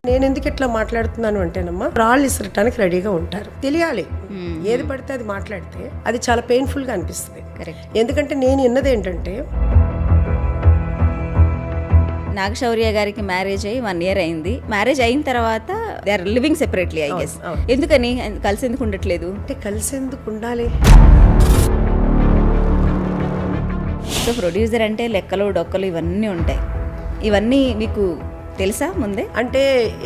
నేను ఎందుకు ఇట్లా మాట్లాడుతున్నాను అంటేనమ్మా, రాళ్ళు ఇసరటానికి రెడీగా ఉంటారు. తెలియాలి, ఏది పడితే అది మాట్లాడితే అది చాలా పెయిన్ఫుల్ గా అనిపిస్తుంది. ఎందుకంటే నేను విన్నది ఏంటంటే, నాగశౌర్య గారికి మ్యారేజ్ అయ్యి 1 year అయింది. మ్యారేజ్ అయిన తర్వాత they are living separately I guess. ఎందుకని కలిసి ఎందుకు ఉండట్లేదు? అంటే కలిసి ఎందుకు ఉండాలి? సో ప్రొడ్యూసర్ అంటే లెక్కలు డొక్కలు ఇవన్నీ ఉంటాయి. ఇవన్నీ మీకు తెలుసా ముందే? అంటే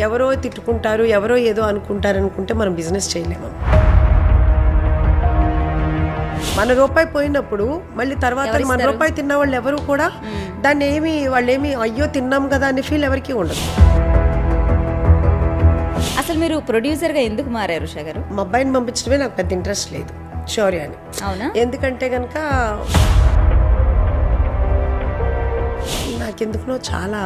ఎవరో తిట్టుకుంటారు, ఎవరో ఏదో అనుకుంటారు అనుకుంటే మనం బిజినెస్ చేయలేము. మన రూపాయి పోయినప్పుడు మళ్ళీ తర్వాత మన రూపాయి తిన్న వాళ్ళు ఎవరు కూడా దాన్ని వాళ్ళేమి అయ్యో తిన్నాం కదా అని ఫీల్ ఎవరికి ఉండదు. అసలు మీరు ప్రొడ్యూసర్గా ఎందుకు మారారు ఉషా గారు? మా అబ్బాయిని పంపించడమే నాకు పెద్ద ఇంట్రెస్ట్ లేదు శౌర్య అని. అవునా? ఎందుకంటే కనుక నాకెందుకునో చాలా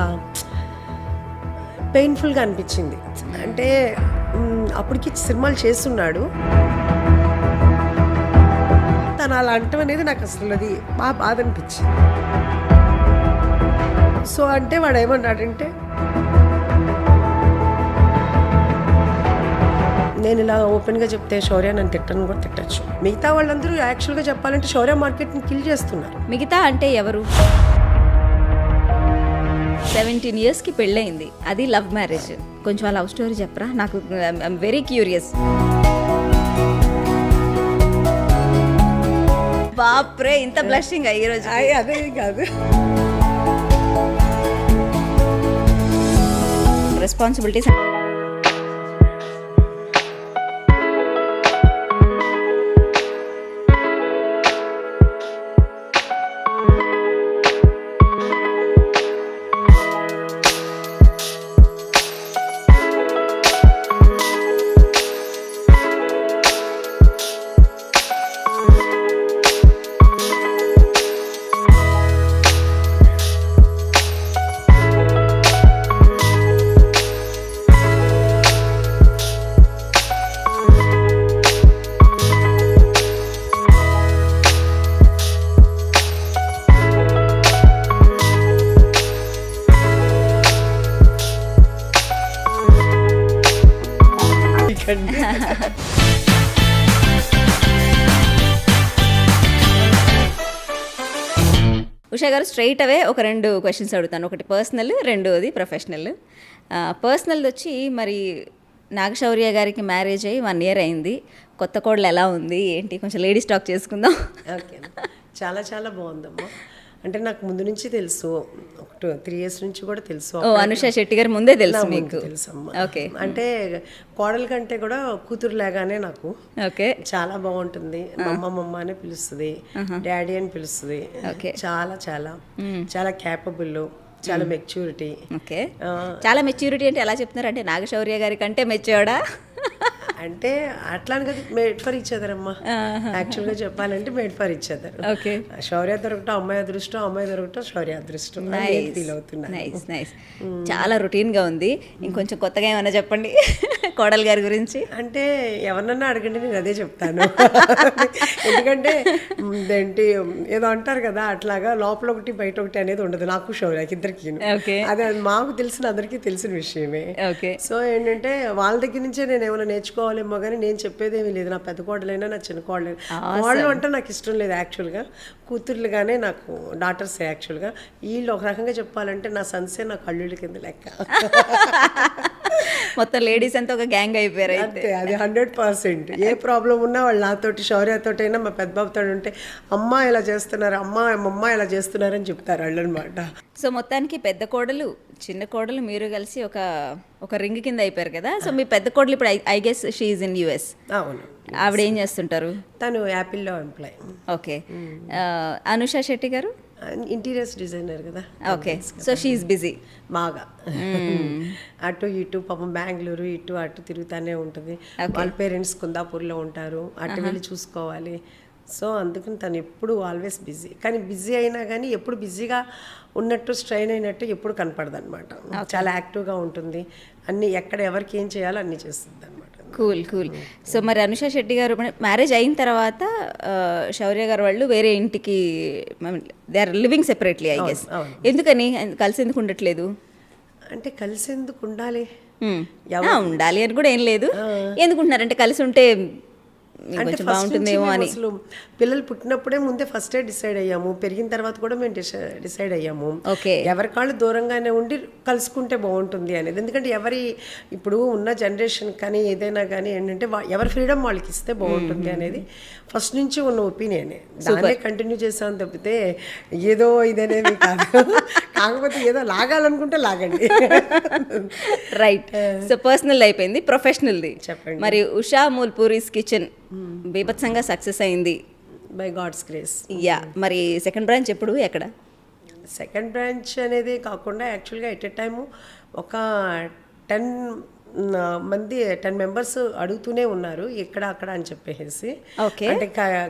పెయిన్ఫుల్గా అనిపించింది. అంటే అప్పటికి సినిమాలు చేస్తున్నాడు, తను అలా అంటం అనేది నాకు అసలు అది బాగా బాధ అనిపించింది. సో అంటే వాడు ఏమన్నాడంటే, నేను ఇలా ఓపెన్గా చెప్తే శౌర్య నన్ను తిట్టను కూడా తిట్టచ్చు. మిగతా వాళ్ళందరూ యాక్చువల్గా చెప్పాలంటే శౌర్య మార్కెట్ని కిల్ చేస్తున్నారు. మిగతా అంటే ఎవరు? 17 yearsకి పెళ్ళయింది, అది లవ్ మ్యారేజ్. కొంచెం ఆ లవ్ స్టోరీ చెప్పరా? నాకు ఐఎమ్ వెరీ క్యూరియస్. బాప్రే, ఇంత బ్లషింగ్ ఈరోజు? అదే కాదు, రెస్పాన్సిబిలిటీస్. ఉషా గారు, స్ట్రైట్ అవే ఒక 2 క్వశ్చన్స్ అడుగుతాను. ఒకటి పర్సనల్, రెండోది ప్రొఫెషనల్. పర్సనల్ వచ్చి, మరి నాగశౌర్య గారికి మ్యారేజ్ అయ్యి 1 year అయింది. కొత్త కోడలు ఎలా ఉంది ఏంటి? కొంచెం లేడీస్ టాక్ చేసుకుందాం. ఓకే, చాలా చాలా బాగుందమ్మా. అంటే నాకు ముందు నుంచి తెలుసు, 3 years నుంచి కూడా తెలుసు. అనుషా శెట్టి గారు ముందే తెలుసు మీకు? తెలుసమ్మా. ఓకే. అంటే కోడల కంటే కూడా కూతురు లాగానే నాకు. ఓకే. చాలా బాగుంటుంది. మమ్మ అనే పిలుస్తుంది, డాడీ అని పిలుస్తుంది. చాలా చాలా చాలా క్యాపబుల్, చాలా మెచ్యూరిటీ. ఓకే. చాలా మెచ్యూరిటీ అంటే ఎలా చెప్తున్నారు? అంటే నాగశౌర్య గారి కంటే మెచ్యూర్డా? అంటే అట్లా కదా, మేడ్ ఫర్ ఈచ్ అదర్ అమ్మా. యాక్చువల్గా చెప్పాలంటే made for each other. Okay. Shaurya దొరకటం అమ్మాయి అదృష్టం, అమ్మాయి దొరకటం శౌర్య అదృష్టం. ఫీల్ అవుతున్నా. Nice nice. చాలా రొటీన్గా ఉంది. ఇంకొంచెం కొత్తగా ఏమన్నా చెప్పండి కోడలు గారి గురించి. అంటే ఎవరినన్నా అడగండి, నేను అదే చెప్తాను. ఎందుకంటే ఏంటి ఏదో అంటారు కదా, అట్లాగా లోపల ఒకటి బయట ఒకటి అనేది ఉండదు నాకు శౌర్యకి ఇద్దరికి. అదే మాకు తెలిసిన అందరికీ తెలిసిన విషయమే. సో ఏంటంటే వాళ్ళ దగ్గర నుంచే నేను ఏమైనా నేర్చుకోవాలేమో కానీ నేను చెప్పేదేమీ లేదు. నా పెద్ద కోడలైనా నా చిన్న కోడలైనా, వాళ్ళు అంటే నాకు ఇష్టం లేదు యాక్చువల్గా. కూతుర్లుగానే నాకు డాటర్స్ యాక్చువల్గా. వీళ్ళు ఒక రకంగా చెప్పాలంటే నా సన్సే నా కళ్ళుళ్ళ కింద లెక్క. మొత్తం లేడీస్ అంతా ఒక గ్యాంగ్ అయిపోయారు. అంతే, అది 100%. ఏ ప్రాబ్లం ఉన్నా వాళ్ళు నాతోటి శౌర్యతోటైనా మా పెద్ద బాబుతో ఉంటే అమ్మ ఇలా చేస్తున్నారు, అమ్మ ఇలా చేస్తున్నారు అని చెప్తారు వాళ్ళు అనమాట. సో మొత్తానికి పెద్ద కోడలు చిన్న కోడలు మీరు కలిసి ఒక రింగ్ కింద అయిపోయారు కదా. సో మీ పెద్ద కోడలు ఇప్పుడు I guess she is in US. అవును. ఆవిడ ఏం చేస్తుంటారు? తను యాపిల్లో ఎంప్లాయ్. ఓకే. అనుషా శెట్టి గారు ఇంటీరియర్స్ డిజైనర్ కదా. Okay. So she is busy బాగా. అటు ఇటు పాపం బెంగళూరు ఇటు అటు తిరుగుతూనే ఉంటుంది. వాళ్ళ పేరెంట్స్ కుందాపూర్లో ఉంటారు, అటు వెళ్ళి చూసుకోవాలి. సో అందుకని తను ఎప్పుడు ఆల్వేస్ బిజీ. కానీ బిజీ అయినా కానీ ఎప్పుడు బిజీగా ఉన్నట్టు స్ట్రైన్ అయినట్టు ఎప్పుడు కనపడదు అనమాట. చాలా యాక్టివ్గా ఉంటుంది. అన్ని ఎక్కడ ఎవరికి ఏం చేయాలో అన్నీ చేస్తుంది అనమాట. కూల్. సో మరి అనుషా శెట్టి గారు మ్యారేజ్ అయిన తర్వాత శౌర్య గారు వాళ్ళు వేరే ఇంటికి, they are living separately I guess. ఎందుకని కలిసి ఎందుకు ఉండట్లేదు? అంటే కలిసేందుకు ఉండాలి. ఉండాలి అని కూడా ఏం లేదు. ఎందుకుంటున్నారంటే కలిసి ఉంటే అంటే కొంచెం బాగుంటుందేమో అని. అసలు పిల్లలు పుట్టినప్పుడే ముందే ఫస్టే డిసైడ్ అయ్యాము, పెరిగిన తర్వాత కూడా మేము డిసైడ్ అయ్యాము. ఓకే, ఎవరి కాళ్ళు దూరంగానే ఉండి కలుసుకుంటే బాగుంటుంది అనేది. ఎందుకంటే ఇప్పుడు ఉన్న జనరేషన్ కానీ ఏదైనా కానీ ఏంటంటే ఎవరి ఫ్రీడమ్ వాళ్ళకి ఇస్తే బాగుంటుంది అనేది ఫస్ట్ నుంచి ఉన్న ఒపీనియనే. దాన్నే కంటిన్యూ చేసామని తప్పితే ఏదో ఇదనేది కాదు. కాకపోతే ఏదో లాగాలనుకుంటే లాగండి. రైట్. సో పర్సనల్ అయిపోయింది, ప్రొఫెషనల్ది చెప్పండి. మరి ఉషా మూల్పూరీస్ కిచెన్ బీభత్సంగా సక్సెస్ అయింది బై గాడ్స్ గ్రేస్. యా, మరి సెకండ్ బ్రాంచ్ ఎప్పుడు, ఎక్కడ? సెకండ్ బ్రాంచ్ అనేది కాకుండా యాక్చువల్గా ఎట్ ఎ టైము ఒక 10 మెంబర్స్ అడుగుతూనే ఉన్నారు ఎక్కడ అక్కడ అని చెప్పేసి. అంటే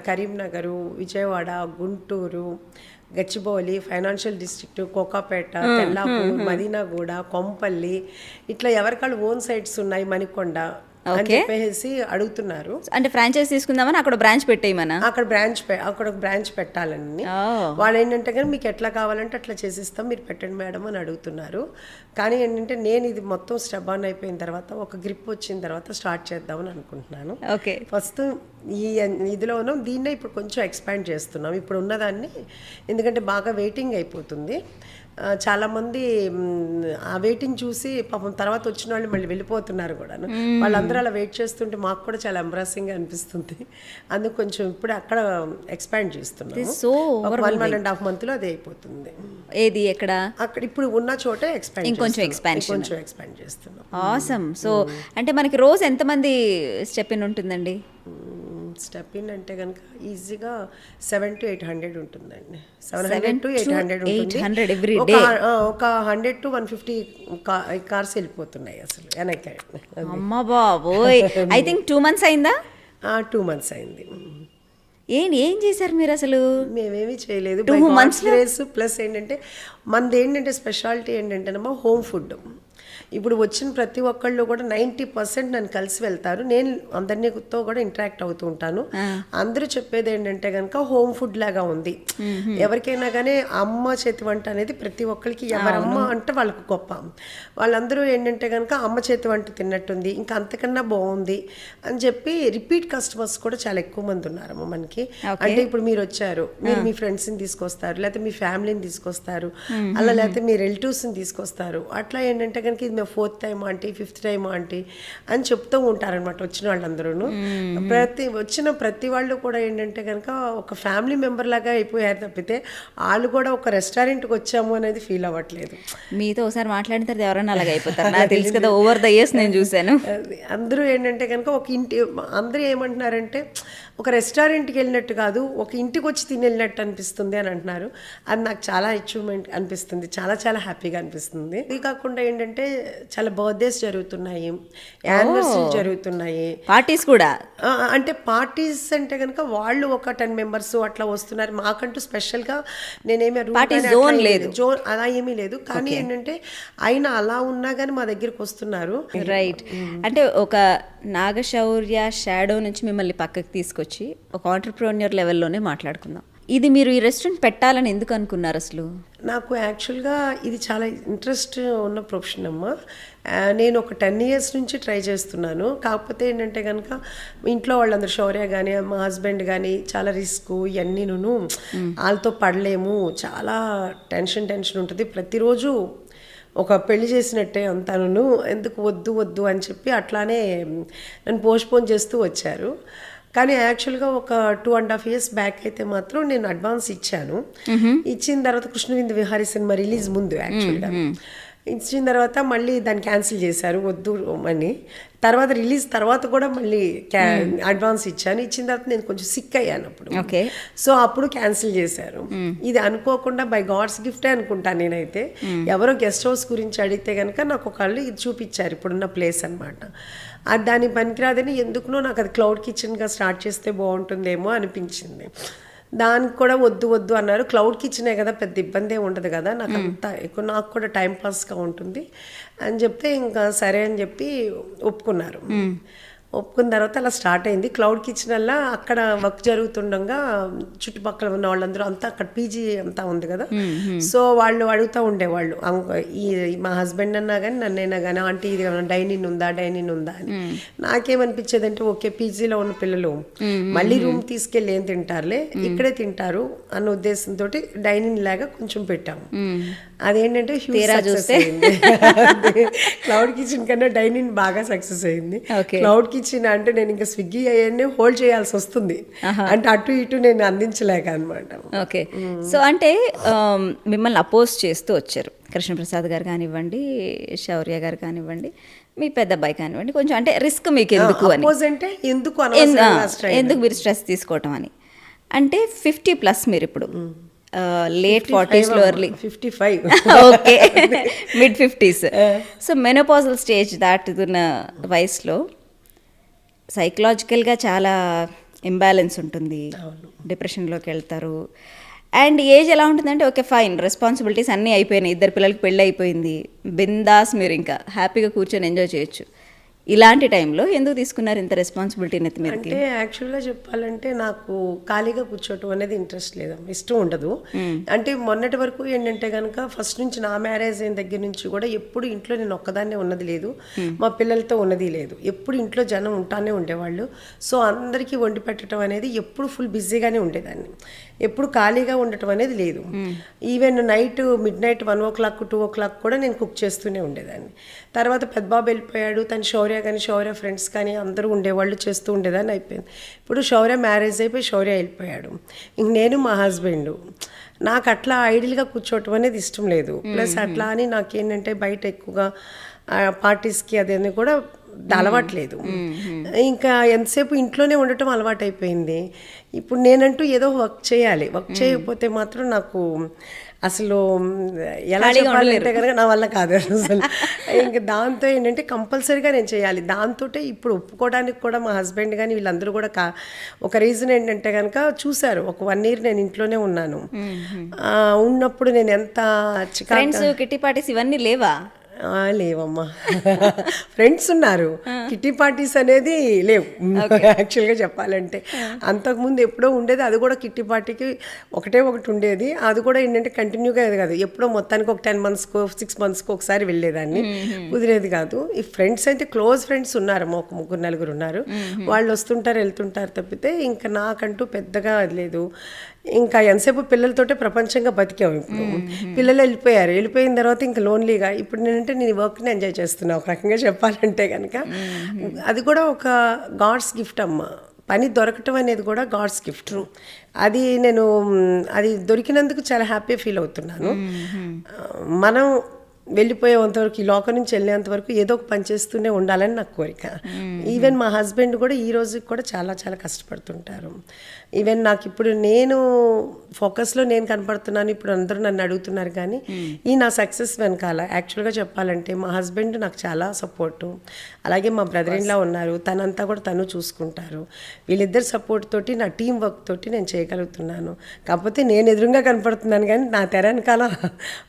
కరీంనగరు, విజయవాడ, గుంటూరు, గచ్చిబౌలి, ఫైనాన్షియల్ డిస్ట్రిక్ట్, కోకాపేట, తెల్లాపూర్, మదీనాగూడ, కొంపల్లి, ఇట్లా ఎవరికాళ్ళు ఓన్ సైట్స్ ఉన్నాయి, మణికొండ అని చెప్పేసి అడుగుతున్నారు. అంటే ఫ్రాంచైజ్ తీసుకుందామని అక్కడ బ్రాంచ్ పెట్టేయమన్నా, అక్కడ ఒక బ్రాంచ్ పెట్టాలని. వాళ్ళు ఏంటంటే కానీ మీకు ఎట్లా కావాలంటే అట్లా చేసిస్తాం, మీరు పెట్టండి మేడం అని అడుగుతున్నారు. కానీ ఏంటంటే నేను ఇది మొత్తం స్టెప్ ఆన్ అయిపోయిన తర్వాత, ఒక గ్రిప్ వచ్చిన తర్వాత స్టార్ట్ చేద్దామని అనుకుంటున్నాను. ఓకే, ఫస్ట్ ఇదిలోనూ దీన్నే ఇప్పుడు కొంచెం ఎక్స్పాండ్ చేస్తున్నాం ఇప్పుడు ఉన్నదాన్ని. ఎందుకంటే బాగా వెయిటింగ్ అయిపోతుంది. చాలామంది ఆ వెయిటింగ్ చూసి పాపం తర్వాత వచ్చిన వాళ్ళు మళ్ళీ వెళ్ళిపోతున్నారు కూడా. వాళ్ళందరూ అలా వెయిట్ చేస్తుంటే మాకు కూడా చాలా ఎంబ్రాసింగ్గా అనిపిస్తుంది. అందుకు కొంచెం ఇప్పుడు అక్కడ ఎక్స్పాండ్ చేస్తున్నాం. సో 1.5 monthలో అది అయిపోతుంది. ఏది ఎక్కడ? అక్కడ ఇప్పుడు ఉన్న చోటే ఇంకొంచెం ఎక్స్పాండ్ చేస్తున్నాం. ఆసమ్. సో అంటే మనకి రోజు ఎంతమంది స్టెప్ ఇన్ ఉంటుందండి? స్టెప్ ఇన్ అంటే కనుక ఈజీగా 700 to 800 ఉంటుందండి. 700 to 800 ఉంటుంది. ఒక 100 to 150 కార్స్ వెళ్ళిపోతున్నాయి అసలు వెనక్కి. అమ్మా బాబోయ్, ఐ థింక్ 2 months అయిందా? 2 months అయింది. ఏం చేశారు మీరు అసలు? మేమేమీ చేయలేదు. 2 months ప్లస్ ఏంటంటే మనది ఏంటంటే స్పెషాలిటీ ఏంటంటే హోమ్ ఫుడ్. ఇప్పుడు వచ్చిన ప్రతి ఒక్కళ్ళు కూడా 90% నన్ను కలిసి వెళ్తారు. నేను అందరితో కూడా ఇంటరాక్ట్ అవుతూ ఉంటాను. అందరూ చెప్పేది ఏంటంటే కనుక హోమ్ ఫుడ్ లాగా ఉంది. ఎవరికైనా కానీ అమ్మ చేతి వంట అనేది ప్రతి ఒక్కరికి, ఎవరమ్మ అంటే వాళ్ళకు గొప్ప. వాళ్ళందరూ ఏంటంటే కనుక అమ్మ చేతి వంట తిన్నట్టుంది, ఇంకా అంతకన్నా బాగుంది అని చెప్పి రిపీట్ కస్టమర్స్ కూడా చాలా ఎక్కువ మంది ఉన్నారమ్మ మనకి. అంటే ఇప్పుడు మీరు వచ్చారు, మీరు మీ ఫ్రెండ్స్ని తీసుకొస్తారు, లేకపోతే మీ ఫ్యామిలీని తీసుకొస్తారు, అలా లేకపోతే మీ రిలేటివ్స్ని తీసుకొస్తారు. అట్లా ఏంటంటే కనుక ఇది మేము 4th time aunty, 5th time aunty అని చెప్తూ ఉంటారనమాట వచ్చిన వాళ్ళందరూ. వచ్చిన ప్రతి వాళ్ళు కూడా ఏంటంటే కనుక ఒక ఫ్యామిలీ మెంబర్ లాగా అయిపోయారు తప్పితే వాళ్ళు కూడా ఒక రెస్టారెంట్కి వచ్చాము అనేది ఫీల్ అవ్వట్లేదు. మీతో ఒకసారి మాట్లాడిన తర్వాత ఎవరైనా అలాగే అయిపోతారు, నాకు తెలుసు కదా, ఓవర్ ద ఇయర్స్ నేను చూశాను. అందరూ ఏంటంటే కనుక అందరూ ఏమంటున్నారంటే ఒక రెస్టారెంట్కి వెళ్ళినట్టు కాదు, ఒక ఇంటికి వచ్చి తిని వెళ్ళినట్టు అనిపిస్తుంది అని అంటున్నారు. అది నాకు చాలా అచీవ్మెంట్ అనిపిస్తుంది, చాలా చాలా హ్యాపీగా అనిపిస్తుంది. ఇది కాకుండా ఏంటంటే చాలా బర్త్డేస్ జరుగుతున్నాయి, యానివర్సరీ జరుగుతున్నాయి, పార్టీస్ కూడా. అంటే పార్టీస్ అంటే కనుక వాళ్ళు ఒక 10 members అట్లా వస్తున్నారు. మాకంటూ స్పెషల్గా నేనేమి జోన్ లేదు, జోన్ అలా ఏమీ లేదు. కానీ ఏంటంటే అయినా అలా ఉన్నా కానీ మా దగ్గరికి వస్తున్నారు. రైట్. అంటే ఒక నాగశౌర్య షాడో నుంచి మిమ్మల్ని పక్కకి తీసుకొచ్చి ఒక ఆంటర్‌ప్రెన్యూర్ లెవెల్లోనే మాట్లాడుకుందాం. ఇది మీరు ఈ రెస్టారెంట్ పెట్టాలని ఎందుకు అనుకున్నారు అసలు? నాకు యాక్చువల్గా ఇది చాలా ఇంట్రెస్ట్ ఉన్న ప్రొఫెషన్ అమ్మ. నేను ఒక 10 years నుంచి ట్రై చేస్తున్నాను. కాకపోతే ఏంటంటే కనుక ఇంట్లో వాళ్ళందరూ, శౌర్య కానీ మా హస్బెండ్ కానీ చాలా రిస్క్ ఇవన్నీను, వాళ్ళతో పడలేము, చాలా టెన్షన్ ఉంటుంది. ప్రతిరోజు ఒక పెళ్లి చేసినట్టే అంతాను, ఎందుకు వద్దు అని చెప్పి అట్లానే నన్ను పోస్ట్పోన్ చేస్తూ వచ్చారు. కానీ యాక్చువల్గా ఒక 2.5 years బ్యాక్ అయితే మాత్రం నేను అడ్వాన్స్ ఇచ్చాను. ఇచ్చిన తర్వాత కృష్ణవిందు విహారీ సినిమా రిలీజ్ ముందు యాక్చువల్గా ఇచ్చిన తర్వాత మళ్ళీ దాన్ని క్యాన్సిల్ చేశారు వద్దు అని. తర్వాత రిలీజ్ తర్వాత కూడా మళ్ళీ అడ్వాన్స్ ఇచ్చాను. ఇచ్చిన తర్వాత నేను కొంచెం సిక్ అయ్యాను అప్పుడు. సో అప్పుడు క్యాన్సిల్ చేశారు. ఇది అనుకోకుండా బై గాడ్స్ గిఫ్టే అనుకుంటాను నేనైతే. ఎవరో గెస్ట్ హౌస్ గురించి అడిగితే కనుక నాకు ఒకళ్ళు ఇది చూపించారు, ఇప్పుడున్న ప్లేస్ అనమాట. అది దాని పనికిరాదని ఎందుకునో నాకు అది క్లౌడ్ కిచెన్గా స్టార్ట్ చేస్తే బాగుంటుందేమో అనిపించింది. దానికి కూడా వద్దు అన్నారు. క్లౌడ్ కిచెనే కదా, పెద్ద ఇబ్బంది ఉండదు కదా, నాకు అంతా ఎక్కువ, నాకు కూడా టైం పాస్గా ఉంటుంది అని చెప్తే ఇంకా సరే అని చెప్పి ఒప్పుకున్నారు. ఒప్పుకున్న తర్వాత అలా స్టార్ట్ అయింది. క్లౌడ్ కిచెన్ వల్ల అక్కడ వర్క్ జరుగుతుండగా చుట్టుపక్కల ఉన్న వాళ్ళందరూ అంతా అక్కడ పీజీ అంతా ఉంది కదా, సో వాళ్ళు అడుగుతూ ఉండేవాళ్ళు ఈ మా హస్బెండ్ అన్నా కానీ నన్నైనా కానీ ఆంటీ ఇది డైనింగ్ ఉందా అని. నాకేమనిపించేది అంటే ఓకే పీజీలో ఉన్న పిల్లలు మళ్ళీ రూమ్ తీసుకెళ్ళి ఏం తింటారులే, ఇక్కడే తింటారు అన్న ఉద్దేశంతో డైనింగ్ లాగా కొంచెం పెట్టాము. అదేంటంటే క్లౌడ్ కిచెన్ కన్నా డైనింగ్ బాగా సక్సెస్ అయింది. క్లౌడ్ కిచెన్ అంటే నేను ఇంకా స్విగ్గీ అవన్నీ హోల్డ్ చేయాల్సి వస్తుంది, అంటే అటు ఇటు నేను అందించలేక అనమాట. ఓకే, సో అంటే మిమ్మల్ని అపోజ్ చేస్తూ వచ్చారు కృష్ణప్రసాద్ గారు కానివ్వండి, శౌర్య గారు కానివ్వండి, మీ పెద్ద అబ్బాయి కానివ్వండి, కొంచెం అంటే రిస్క్ మీకు ఎందుకు అని, ఎందుకు మీరు స్ట్రెస్ తీసుకోవటం అని. అంటే 50+ మీరు ఇప్పుడు late 40s early 55, okay mid 50s. So menopausal stage దాటుతున్న వయసులో సైకలాజికల్గా చాలా ఇంబ్యాలెన్స్ ఉంటుంది, డిప్రెషన్లోకి వెళ్తారు. అండ్ ఏజ్ ఎలా ఉంటుందంటే ఓకే ఫైన్, రెస్పాన్సిబిలిటీస్ అన్నీ అయిపోయినాయి, 2 పిల్లలకి పెళ్ళి అయిపోయింది, బిందాస్ మీరు ఇంకా హ్యాపీగా కూర్చొని ఎంజాయ్ చేయొచ్చు. ఇలాంటి టైంలో ఎందుకు తీసుకున్నారు ఇంత రెస్పాన్సిబిలిటీ నెత్తి మీదకి? అంటే యాక్చువల్గా చెప్పాలంటే నాకు ఖాళీగా కూర్చోవటం అనేది ఇంట్రెస్ట్ లేదమ్మా, ఇష్టం ఉండదు. అంటే మొన్నటి వరకు ఏంటంటే కనుక ఫస్ట్ నుంచి నా మ్యారేజ్ అయిన దగ్గర నుంచి కూడా ఎప్పుడు ఇంట్లో నేను ఒక్కదాన్నే ఉన్నది లేదు, మా పిల్లలతో ఉన్నది లేదు, ఎప్పుడు ఇంట్లో జనం ఉంటానే ఉండేవాళ్ళు. సో అందరికీ వండి పెట్టడం అనేది ఎప్పుడు ఫుల్ బిజీగానే ఉండేదాన్ని, ఎప్పుడు ఖాళీగా ఉండటం అనేది లేదు. Even night midnight 1 o'clock 2 o'clock కూడా నేను కుక్ చేస్తూనే ఉండేదాన్ని. తర్వాత పెద్దబాబు వెళ్ళిపోయాడు, తను శౌర్య కానీ శౌర్య ఫ్రెండ్స్ కానీ అందరూ ఉండేవాళ్ళు, చేస్తూ ఉండేదాన్ని. అయిపోయింది. ఇప్పుడు శౌర్య మ్యారేజ్ అయిపోయి శౌర్య వెళ్ళిపోయాడు, ఇంక నేను మా హస్బెండ్. నాకు అట్లా ఐడియల్గా కూర్చోవటం అనేది ఇష్టం లేదు. ప్లస్ అట్లా అని నాకేంటంటే బయట ఎక్కువగా పార్టీస్కి అదేని కూడా అలవాట్లేదు. ఇంకా ఎంతసేపు ఇంట్లోనే ఉండటం అలవాటు అయిపోయింది. ఇప్పుడు నేనంటూ ఏదో వర్క్ చేయాలి, వర్క్ చేయకపోతే మాత్రం నాకు అసలు ఎలా చెప్పాలంటే కనుక నా వల్ల కాదు అసలు. ఇంకా దాంతో ఏంటంటే కంపల్సరీగా నేను చేయాలి. దాంతో ఇప్పుడు ఒప్పుకోవడానికి కూడా మా హస్బెండ్ కానీ వీళ్ళందరూ కూడా ఒక రీజన్ ఏంటంటే కనుక చూశారు, ఒక 1 year నేను ఇంట్లోనే ఉన్నాను. ఉన్నప్పుడు నేను ఎంత కిట్టి పార్టీస్ ఇవన్నీ లేవా? లేవమ్మా, ఫ్రెండ్స్ ఉన్నారు, కిట్టి పార్టీస్ అనేది లేవు యాక్చువల్గా చెప్పాలంటే. అంతకుముందు ఎప్పుడో ఉండేది, అది కూడా కిట్టి పార్టీకి ఒకటి ఉండేది. అది కూడా ఏంటంటే కంటిన్యూగా అది కాదు, ఎప్పుడో మొత్తానికి ఒక 10 monthsకో 6 monthsకో ఒకసారి వెళ్ళేదాన్ని, కుదిరేది కాదు. ఈ ఫ్రెండ్స్ అయితే క్లోజ్ ఫ్రెండ్స్ ఉన్నారు, ఒక 3-4 ఉన్నారు, వాళ్ళు వస్తుంటారు వెళ్తుంటారు తప్పితే ఇంకా నాకంటూ పెద్దగా అది లేదు. ఇంకా ఎంతసేపు పిల్లలతోటే ప్రపంచంగా బతికాము. ఇప్పుడు పిల్లలు వెళ్ళిపోయిన తర్వాత ఇంకా లోన్లీగా ఇప్పుడు నేను వర్క్ని ఎంజాయ్ చేస్తున్నా ఒక రకంగా చెప్పాలంటే కనుక. అది కూడా ఒక గాడ్స్ గిఫ్ట్ అమ్మ, పని దొరకటం అనేది కూడా గాడ్స్ గిఫ్ట్. అది అది దొరికినందుకు చాలా హ్యాపీ ఫీల్ అవుతున్నాను. మనం వెళ్ళిపోయేంతవరకు, ఈ లోకం నుంచి వెళ్ళేంత వరకు ఏదో ఒక పని చేస్తూనే ఉండాలని నాకు కోరిక. ఈవెన్ మా హస్బెండ్ కూడా ఈ రోజుకి కూడా చాలా చాలా కష్టపడుతుంటారు. ఈవెన్ నాకు ఇప్పుడు నేను ఫోకస్లో నేను కనపడుతున్నాను, ఇప్పుడు అందరూ నన్ను అడుగుతున్నారు. కానీ ఈ నా సక్సెస్ వెనకాల యాక్చువల్గా చెప్పాలంటే మా హస్బెండ్ నాకు చాలా సపోర్టు, అలాగే మా బ్రదర్ ఇన్ లా ఉన్నారు, తనంతా కూడా తను చూసుకుంటారు. వీళ్ళిద్దరు సపోర్ట్ తోటి, నా టీం వర్క్ తోటి నేను చేయగలుగుతున్నాను. కాకపోతే నేను ఎదురుగా కనపడుతున్నాను కానీ నా తెర వెనకాల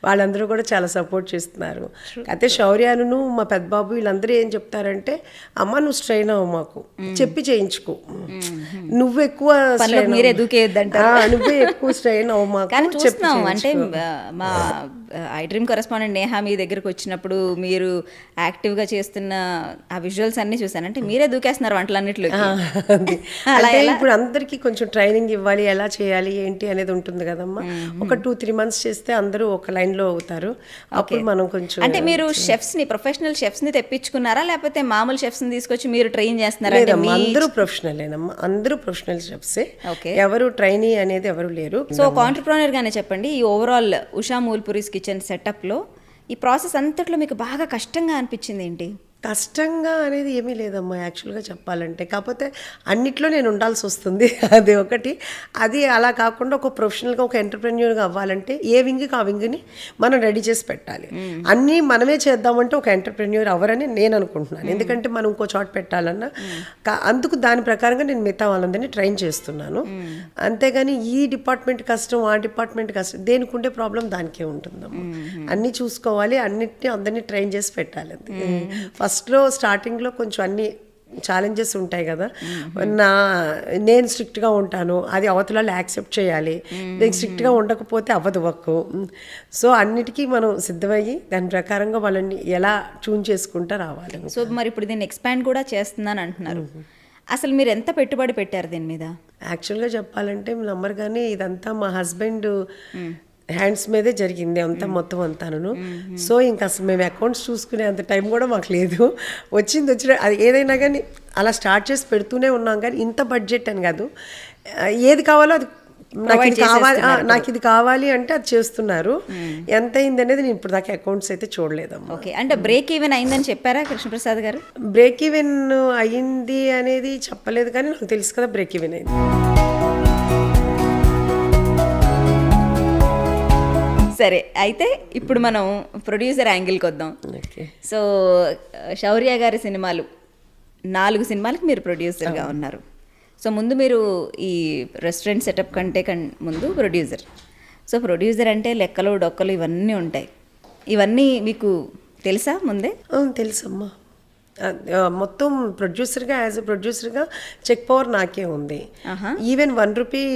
వాళ్ళందరూ కూడా చాలా సపోర్ట్ చేస్తున్నారు. అయితే శౌర్యాను మా పెద్దబాబు వీళ్ళందరూ ఏం చెప్తారంటే, అమ్మ నువ్వు స్ట్రెయిన్ అవ్వు, మాకు చెప్పి చేయించుకో, నువ్వు ఎక్కువ మీరే దూకేయద్దంటారు, నువ్వే ఎక్కువ స్ట్రెయిన్ అవ్వు మాకు. కానీ చూస్తున్నాం అంటే మా ఐ డ్రీమ్ కరెస్పాండెంట్ నేహా మీ దగ్గరకు వచ్చినప్పుడు మీరు యాక్టివ్గా చేస్తున్న ఆ విజువల్స్ అన్నీ చూసాను. అంటే మీరే దూకేస్తున్నారు వంటలన్నిట్లో. అంటే ఇప్పుడు అందరికీ కొంచెం ట్రైనింగ్ ఇవ్వాలి, ఎలా చేయాలి ఏంటి అనేది ఉంటుంది కదమ్మా. ఒక 2-3 months చేస్తే అందరూ ఒక లైన్లో అవుతారు. అప్పుడు మనం కొంచెం అంటే మీరు షెఫ్స్ని, ప్రొఫెషనల్ షెఫ్స్ని తెప్పించుకున్నారా, లేకపోతే మామూలు షెఫ్స్ని తీసుకొచ్చి మీరు ట్రైన్ చేస్తున్నారా? అందరూ ప్రొఫెషనలేనమ్మా, అందరూ ప్రొఫెషనల్ షెఫ్సే, ఎవరు ట్రైనీ అనేది ఎవరు లేరు. సో ఒక ఆంటర్‌ప్రెన్యూర్ గానే చెప్పండి, ఈ ఓవరాల్ ఉషా మూల్పురీస్ కిచెన్ సెటప్లో ఈ ప్రాసెస్ అంతట్లో మీకు బాగా కష్టంగా అనిపించింది ఏంటి? కష్టంగా అనేది ఏమీ లేదమ్మా యాక్చువల్గా చెప్పాలంటే. కాకపోతే అన్నిట్లో నేను ఉండాల్సి వస్తుంది, అది ఒకటి. అది అలా కాకుండా ఒక ప్రొఫెషనల్గా ఒక ఎంటర్‌ప్రెన్యూర్గా అవ్వాలంటే ఏ వింగ్కి ఆ వింగ్ని మనం రెడీ చేసి పెట్టాలి. అన్నీ మనమే చేద్దామంటే ఒక ఎంటర్‌ప్రెన్యూర్ అవ్వరని నేను అనుకుంటున్నాను. ఎందుకంటే మనం ఇంకో చోట పెట్టాలన్నా అందుకు దాని ప్రకారంగా నేను మిగతా వాళ్ళందరినీ ట్రైన్ చేస్తున్నాను. అంతేగాని ఈ డిపార్ట్మెంట్ కష్టం, ఆ డిపార్ట్మెంట్ కష్టం, దేనికి ఉండే ప్రాబ్లం దానికే ఉంటుందమ్మా. అన్నీ చూసుకోవాలి, అందరినీ ట్రైన్ చేసి పెట్టాలి. ఫస్ట్లో స్టార్టింగ్లో కొంచెం అన్నీ ఛాలెంజెస్ ఉంటాయి కదా. నేను స్ట్రిక్ట్గా ఉంటాను, అది అవతల యాక్సెప్ట్ చేయాలి. నేను స్ట్రిక్ట్గా ఉండకపోతే అవ్వదు వర్క్. సో అన్నిటికీ మనం సిద్ధమయ్యి దాని ప్రకారంగా వాళ్ళని ఎలా ట్యూన్ చేసుకుంటూ రావాలి. సో మరి ఇప్పుడు దీన్ని ఎక్స్పాండ్ కూడా చేస్తున్నాను అంటున్నారు. అసలు మీరు ఎంత పెట్టుబడి పెట్టారు దీని మీద? యాక్చువల్గా చెప్పాలంటే నంబర్ కానీ ఇదంతా మా హస్బెండ్ హ్యాండ్స్ మీదే జరిగింది అంతా మొత్తం అంతాను. సో ఇంకా అసలు మేము అకౌంట్స్ చూసుకునే అంత టైం కూడా మాకు లేదు. వచ్చిన అది ఏదైనా కానీ అలా స్టార్ట్ చేసి పెడుతూనే ఉన్నాం. కానీ ఇంత బడ్జెట్ అని కాదు, ఏది కావాలో అది నాకు ఇది కావాలి అంటే అది చేస్తున్నారు. ఎంత అయింది అనేది నేను ఇప్పుడు దాకా అకౌంట్స్ అయితే చూడలేదమ్మా. ఓకే, అంటే బ్రేక్ ఈవెన్ అయిందని చెప్పారా కృష్ణప్రసాద్ గారు? బ్రేక్ ఈవెన్ అయ్యింది అనేది చెప్పలేదు, కానీ నాకు తెలుసు కదా బ్రేక్ ఈవెన్ అయింది. సరే, అయితే ఇప్పుడు మనం ప్రొడ్యూసర్ యాంగిల్కి వద్దాం. సో శౌర్య గారి సినిమాలు 4 సినిమాలకు మీరు ప్రొడ్యూసర్గా ఉన్నారు. సో ముందు మీరు ఈ రెస్టారెంట్ సెటప్ కంటే ముందు ప్రొడ్యూసర్. సో ప్రొడ్యూసర్ అంటే లెక్కలు డొక్కలు ఇవన్నీ ఉంటాయి. ఇవన్నీ మీకు తెలుసా ముందే? తెలుసమ్మా. మొత్తం ప్రొడ్యూసర్గా యాజ్ ఎ ప్రొడ్యూసర్గా చెక్ పవర్ నాకే ఉంది. ఈవెన్ ₹1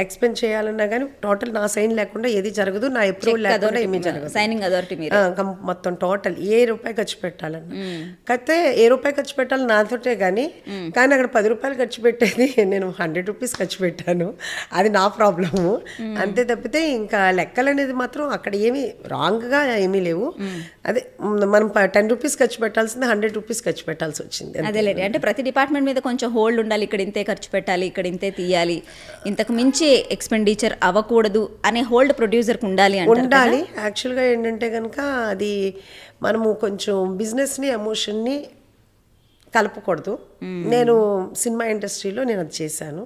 ఎక్స్పెండ్ చేయాలన్నా కానీ టోటల్ నా సైన్ లేకుండా ఏది జరగదు, నా అప్రూవల్ లేకుండా ఏమీ జరగదు. సైనింగ్ అథారిటీ మొత్తం టోటల్ ఏ రూపాయి ఖర్చు పెట్టాలన్నా. కాకపోతే ఏ రూపాయి ఖర్చు పెట్టాలి నాతోటే కానీ అక్కడ ₹10 ఖర్చు పెట్టేది నేను ₹100 ఖర్చు పెట్టాను. అది నా ప్రాబ్లము. అంతే తప్పితే ఇంకా లెక్కలు అనేది మాత్రం అక్కడ ఏమీ రాంగ్గా ఏమీ లేవు. అదే మనం ₹10 ఖర్చు పెట్టాల్సింది ₹100 ఖర్చు పెట్టాల్సి వచ్చింది. అదేలేండి, అంటే ప్రతి డిపార్ట్మెంట్ మీద కొంచెం హోల్డ్ ఉండాలి. ఇక్కడ ఇంతే ఖర్చు పెట్టాలి, ఇక్కడ ఇంతే తీయాలి, ఇంతకు మించి ఎక్స్పెండిచర్ అవ్వకూడదు అనే హోల్డ్ ప్రొడ్యూసర్కి ఉండాలి. యాక్చువల్గా ఏంటంటే కనుక అది మనము కొంచెం బిజినెస్ని ఎమోషన్ని కలపకూడదు. నేను సినిమా ఇండస్ట్రీలో నేను అది చేశాను.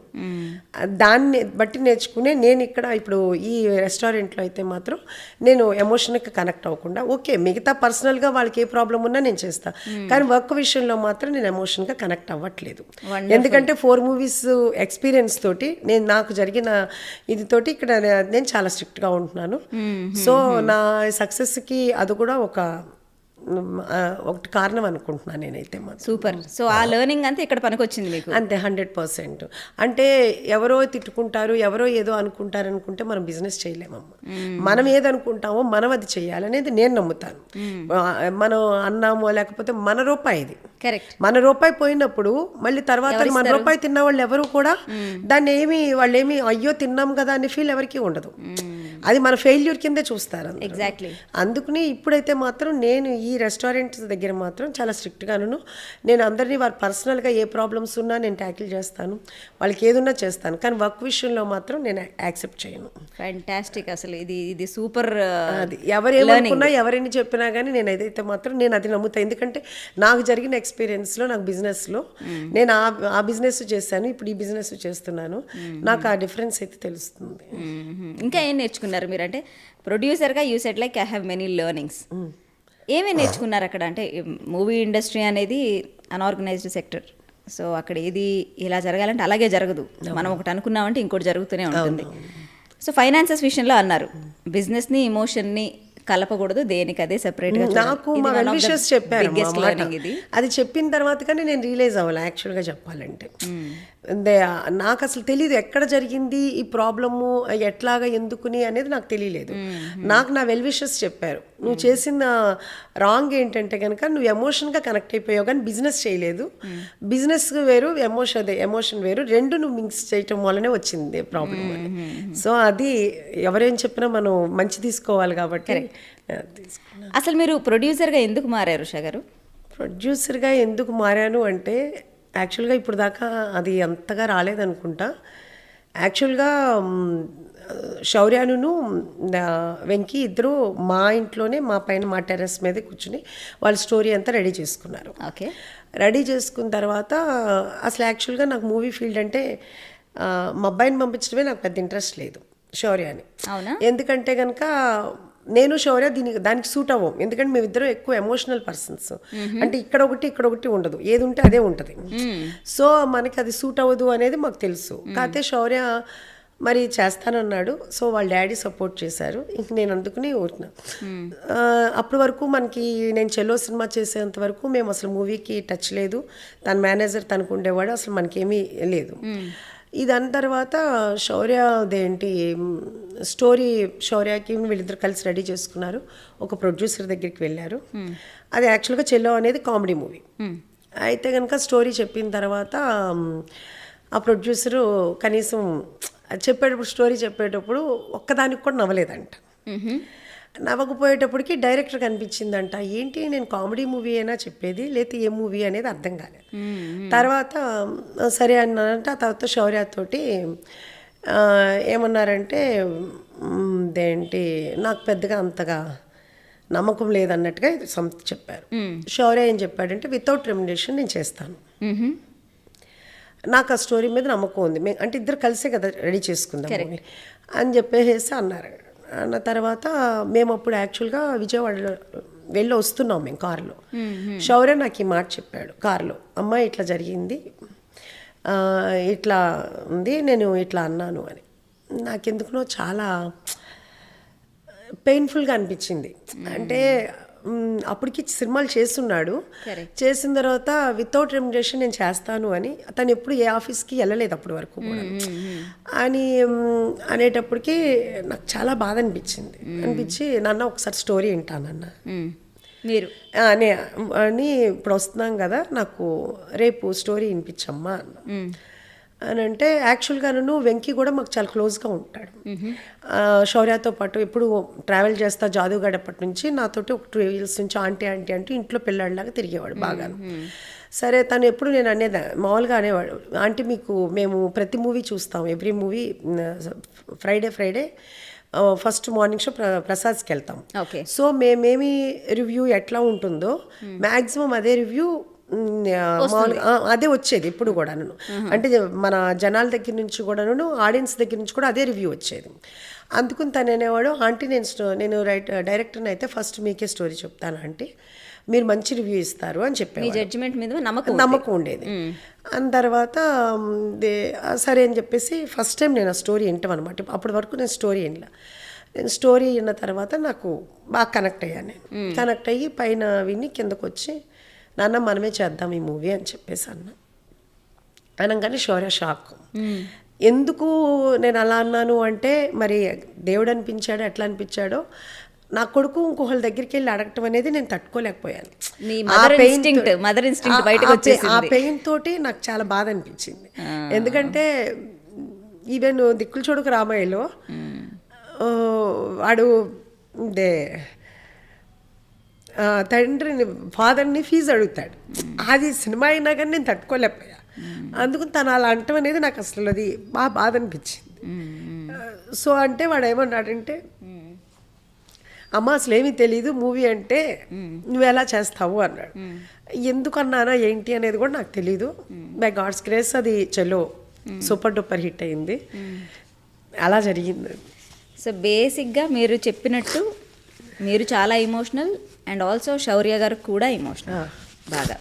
దాన్ని బట్టి నేర్చుకునే నేను ఇక్కడ ఇప్పుడు ఈ రెస్టారెంట్లో అయితే మాత్రం నేను ఎమోషన్కి కనెక్ట్ అవ్వకుండా, ఓకే మిగతా పర్సనల్గా వాళ్ళకి ఏ ప్రాబ్లం ఉన్నా నేను చేస్తాను, కానీ వర్క్ విషయంలో మాత్రం నేను ఎమోషన్గా కనెక్ట్ అవ్వట్లేదు. ఎందుకంటే 4 మూవీస్ ఎక్స్పీరియన్స్ తోటి నాకు జరిగిన ఇది తోటి ఇక్కడ నేను చాలా స్ట్రిక్ట్గా ఉంటున్నాను. సో నా సక్సెస్కి అది కూడా ఒకటి కారణం అనుకుంటున్నాను నేనైతే. సూపర్. సో ఆ లెర్నింగ్ అంతా ఇక్కడ పనికొచ్చింది మీకు? అంతే, 100%. అంటే ఎవరో తిట్టుకుంటారు, ఎవరో ఏదో అనుకుంటారు అనుకుంటే మనం బిజినెస్ చేయలేమమ్మా. మనం ఏదనుకుంటామో మనం అది చేయాలనేది నేను నమ్ముతాను. మనం అన్నామో లేకపోతే మన రూపాయి ఇది, కరెక్ట్, మన రూపాయి పోయినప్పుడు మళ్ళీ తర్వాత మన రూపాయి తిన్న వాళ్ళు ఎవరు కూడా దాన్ని వాళ్ళు ఏమి అయ్యో తిన్నాం కదా అనే ఫీల్ ఎవరికి ఉండదు. అది మన ఫెయిల్యూర్ కిందే చూస్తారు. ఎగ్జాక్ట్లీ. అందుకని ఇప్పుడైతే మాత్రం నేను ఈ రెస్టారెంట్స్ దగ్గర మాత్రం చాలా స్ట్రిక్ట్గాను నేను అందరినీ వారు పర్సనల్గా ఏ ప్రాబ్లమ్స్ ఉన్నా నేను ట్యాకిల్ చేస్తాను, వాళ్ళకి ఏదున్నా చేస్తాను, కానీ వర్క్ విషయంలో మాత్రం నేను యాక్సెప్ట్ చేయను. ఫ్యాంటాస్టిక్. అసలు ఇది సూపర్. అది ఎవరేమనుకున్నా ఎవరైనా చెప్పినా కానీ నేను ఏదైతే మాత్రం నేను అది నమ్ముతాను. ఎందుకంటే నాకు జరిగిన ఎక్స్పీరియన్స్లో నాకు బిజినెస్లో నేను ఆ బిజినెస్ చేశాను, ఇప్పుడు ఈ బిజినెస్ చేస్తున్నాను, నాకు ఆ డిఫరెన్స్ అయితే తెలుస్తుంది. ఇంకా ఏం నేర్చుకున్నారు మీరు? అంటే ప్రొడ్యూసర్గా you said like I have many learnings. ఏమేమి నేర్చుకున్నారు అక్కడ? అంటే మూవీ ఇండస్ట్రీ అనేది అన్ఆర్గనైజ్డ్ సెక్టర్. సో అక్కడ ఏది ఇలా జరగాలంటే అలాగే జరగదు. మనం ఒకటి అనుకున్నామంటే ఇంకోటి జరుగుతూనే ఉంటుంది. సో ఫైనాన్సెస్ విషయంలో అన్నారు, బిజినెస్ని ఎమోషన్ని కలపకూడదు, దేనికి అదే సెపరేట్గా. నాకు మా వెల్విషర్స్ చెప్పారు. అది చెప్పిన తర్వాత కానీ నేను రియలైజ్ అవ్వాలి యాక్చువల్గా చెప్పాలంటే. నాకు అసలు తెలియదు ఎక్కడ జరిగింది ఈ ప్రాబ్లము, ఎట్లాగా ఎందుకుని అనేది నాకు తెలియలేదు. నాకు నా వెల్విషర్స్ చెప్పారు, నువ్వు చేసిన రాంగ్ ఏంటంటే కనుక నువ్వు ఎమోషన్గా కనెక్ట్ అయిపోయావు కానీ బిజినెస్ చేయలేదు. బిజినెస్ వేరు, ఎమోషన్ వేరు, రెండు నువ్వు మిక్స్ చేయటం వల్లనే వచ్చింది ప్రాబ్లం అని. సో అది ఎవరేం చెప్పినా మనం మంచి తీసుకోవాలి కాబట్టి. అసలు మీరు ప్రొడ్యూసర్గా ఎందుకు మారారు ఉషా గారు? ప్రొడ్యూసర్గా ఎందుకు మారాను అంటే యాక్చువల్గా ఇప్పుడు దాకా అది అంతగా రాలేదనుకుంటా. యాక్చువల్గా శౌర్యాను వెంకీ ఇద్దరు మా ఇంట్లోనే మా పైన మా టెర్రస్ మీద కూర్చుని వాళ్ళ స్టోరీ అంతా రెడీ చేసుకున్నారు. ఓకే, రెడీ చేసుకున్న తర్వాత అసలు యాక్చువల్గా నాకు మూవీ ఫీల్డ్ అంటే మా అబ్బాయిని పంపించడమే నాకు పెద్ద ఇంట్రెస్ట్ లేదు, శౌర్యాని. అవునా? ఎందుకంటే కనుక నేను శౌర్య దానికి సూట్ అవ్వం. ఎందుకంటే మేమిద్దరం ఎక్కువ ఎమోషనల్ పర్సన్స్. అంటే ఇక్కడ ఒకటి ఉండదు, ఏది ఉంటే అదే ఉంటుంది. సో మనకి అది సూట్ అవ్వదు అనేది మాకు తెలుసు. కాకపోతే శౌర్య మరి చేస్తానన్నాడు. సో వాళ్ళ డాడీ సపోర్ట్ చేశారు. ఇంక నేను అందుకుని ఊరిన. అప్పటి వరకు మనకి నేను చెల్లో సినిమా చేసేంత వరకు మేము అసలు మూవీకి టచ్ లేదు. తన మేనేజర్ తనకు ఉండేవాడు, అసలు మనకేమీ లేదు. ఇదాని తర్వాత శౌర్య అదేంటి స్టోరీ, శౌర్యకి వీళ్ళిద్దరు కలిసి రెడీ చేసుకున్నారు. ఒక ప్రొడ్యూసర్ దగ్గరికి వెళ్ళారు. అది యాక్చువల్గా చెల్లో అనేది కామెడీ మూవీ. అయితే కనుక స్టోరీ చెప్పిన తర్వాత ఆ ప్రొడ్యూసరు కనీసం చెప్పేటప్పుడు, స్టోరీ చెప్పేటప్పుడు ఒక్కదానికి కూడా నవ్వలేదంట. నవ్వకపోయేటప్పటికి డైరెక్టర్ కనిపించిందంట, ఏంటి నేను కామెడీ మూవీ అయినా చెప్పేది, లేకపోతే ఏ మూవీ అనేది అర్థం కాలేదు. తర్వాత సరే అన్నానంటే ఆ తర్వాత శౌర్యతోటి ఏమన్నారంటే ఇదేంటి నాకు పెద్దగా అంతగా నమ్మకం లేదన్నట్టుగా చెప్పారు. శౌర్య ఏం చెప్పాడంటే వితౌట్ రెమ్యునరేషన్ నేను చేస్తాను, నాకు ఆ స్టోరీ మీద నమ్మకం ఉంది, అంటే ఇద్దరు కలిసే కదా రెడీ చేసుకుందాం అని చెప్పేసి అన్నారు. అన్న తర్వాత మేము అప్పుడు యాక్చువల్గా విజయవాడలో వెళ్ళి వస్తున్నాం మేము కారులో. శౌర్య నాకు ఈ మాట చెప్పాడు కారులో, అమ్మ ఇట్లా జరిగింది, ఇట్లా ఉంది, నేను ఇట్లా అన్నాను అని. నాకెందుకునో చాలా పెయిన్ఫుల్గా అనిపించింది. అంటే అప్పటికి సినిమాలు చేస్తున్నాడు, చేసిన తర్వాత వితౌట్ రెమ్యునరేషన్ నేను చేస్తాను అని. తను ఎప్పుడు ఏ ఆఫీస్కి వెళ్ళలేదు అప్పటి వరకు కూడా అని అనేటప్పటికి నాకు చాలా బాధ అనిపించి నాన్న ఒకసారి స్టోరీ వింటానన్న మీరు అని ఇప్పుడు వస్తున్నాం కదా, నాకు రేపు స్టోరీ వినిపించమ్మా అన్న. అని అంటే యాక్చువల్గా వెంకీ కూడా మాకు చాలా క్లోజ్గా ఉంటాడు. శౌర్యతో పాటు ఎప్పుడు ట్రావెల్ చేస్తా జాదుగాడప్పటి నుంచి నాతోటి ఒక 2 years నుంచి ఆంటీ అంటూ ఇంట్లో పిల్లాడిలాగా తిరిగేవాడు బాగా. సరే తను ఎప్పుడు నేను అనేది మామూలుగా అనేవాడు, ఆంటీ మీకు మేము ప్రతి మూవీ చూస్తాం, every movie Friday first morning show ప్రసాద్కి వెళ్తాం. సో మేమేమి రివ్యూ ఎట్లా ఉంటుందో మ్యాక్సిమం అదే రివ్యూ అదే వచ్చేది ఇప్పుడు కూడాను. అంటే మన జనాల దగ్గర నుంచి కూడాను, ఆడియన్స్ దగ్గర నుంచి కూడా అదే రివ్యూ వచ్చేది. అందుకుని తను అనేవాడు, ఆంటీ నేను డైరెక్టర్ని అయితే ఫస్ట్ మీకే స్టోరీ చెప్తాను ఆంటీ, మీరు మంచి రివ్యూ ఇస్తారు అని చెప్పారు. జడ్జిమెంట్ మీద నమ్మకం ఉండేది. అని తర్వాత సరే అని చెప్పేసి ఫస్ట్ టైం నేను ఆ స్టోరీ వింటాం అనమాట. అప్పటి వరకు నేను స్టోరీ స్టోరీ విన్న తర్వాత నాకు బాగా కనెక్ట్ అయ్యాను. నేను కనెక్ట్ అయ్యి పైన విని కిందకు వచ్చి, నాన్న మనమే చేద్దాం ఈ మూవీ అని చెప్పేసి అనగానే శౌర్య షాక్. ఎందుకు నేను అలా అన్నాను అంటే, మరి దేవుడు అనిపించాడో ఎట్లా అనిపించాడో, నా కొడుకు ఇంకొకళ్ళ దగ్గరికి వెళ్ళి అడగటం అనేది నేను తట్టుకోలేకపోయాను. ఆ పెయిన్ తోటి నాకు చాలా బాధ అనిపించింది. ఎందుకంటే ఈవెన్ దిక్కులు చూడకు రామయ్యలో వాడు తండ్రిని ఫాదర్ని ఫీజు అడుగుతాడు, అది సినిమా అయినా కానీ నేను తట్టుకోలేకపోయా. అందుకు తను అలా అంటం అనేది నాకు అసలు అది బాగా బాధ అనిపించింది. సో అంటే వాడు ఏమన్నాడంటే, అమ్మ అసలు ఏమీ తెలీదు మూవీ అంటే, నువ్వు ఎలా చేస్తావు అన్నాడు. ఎందుకన్నానా ఏంటి అనేది కూడా నాకు తెలీదు. బై గాడ్స్ గ్రేస్ అది చలో సూపర్ డూపర్ హిట్ అయింది. అలా జరిగింది. సో బేసిక్గా మీరు చెప్పినట్టు మీరు చాలా ఎమోషనల్ అండ్ ఆల్సో శౌర్య గారు కూడా ఎమోషనల్ బాగా.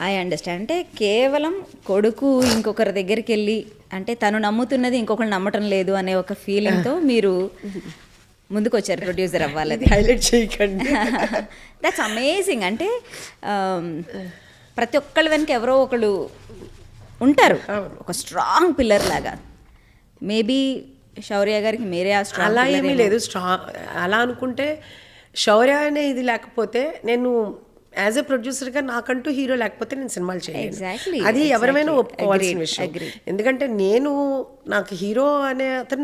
I understand. అంటే కేవలం కొడుకు ఇంకొకరి దగ్గరికి వెళ్ళి, అంటే తను నమ్ముతున్నది ఇంకొకరు నమ్మటం లేదు అనే ఒక ఫీలింగ్తో మీరు ముందుకు వచ్చారు ప్రొడ్యూసర్ అవ్వాలని. హైలైట్ చేయకండి. That's amazing. అంటే ప్రతి ఒక్కళ్ళ వెనక ఎవరో ఒకళ్ళు ఉంటారు, ఒక స్ట్రాంగ్ పిల్లర్ లాగా. మేబీ శౌర్య గారికి మీరే ఆ స్ట్రాంగ్. అలా ఏమీ లేదు. అలా అనుకుంటే శౌర్య అనే ఇది లేకపోతే, నేను యాజ్ ఎ ప్రొడ్యూసర్గా నాకంటూ హీరో లేకపోతే నేను సినిమాలు చేయలేను. అది ఎవరైనా ఒప్పుకోవాల్సిన విషయం. ఎందుకంటే నాకు హీరో అనే అతను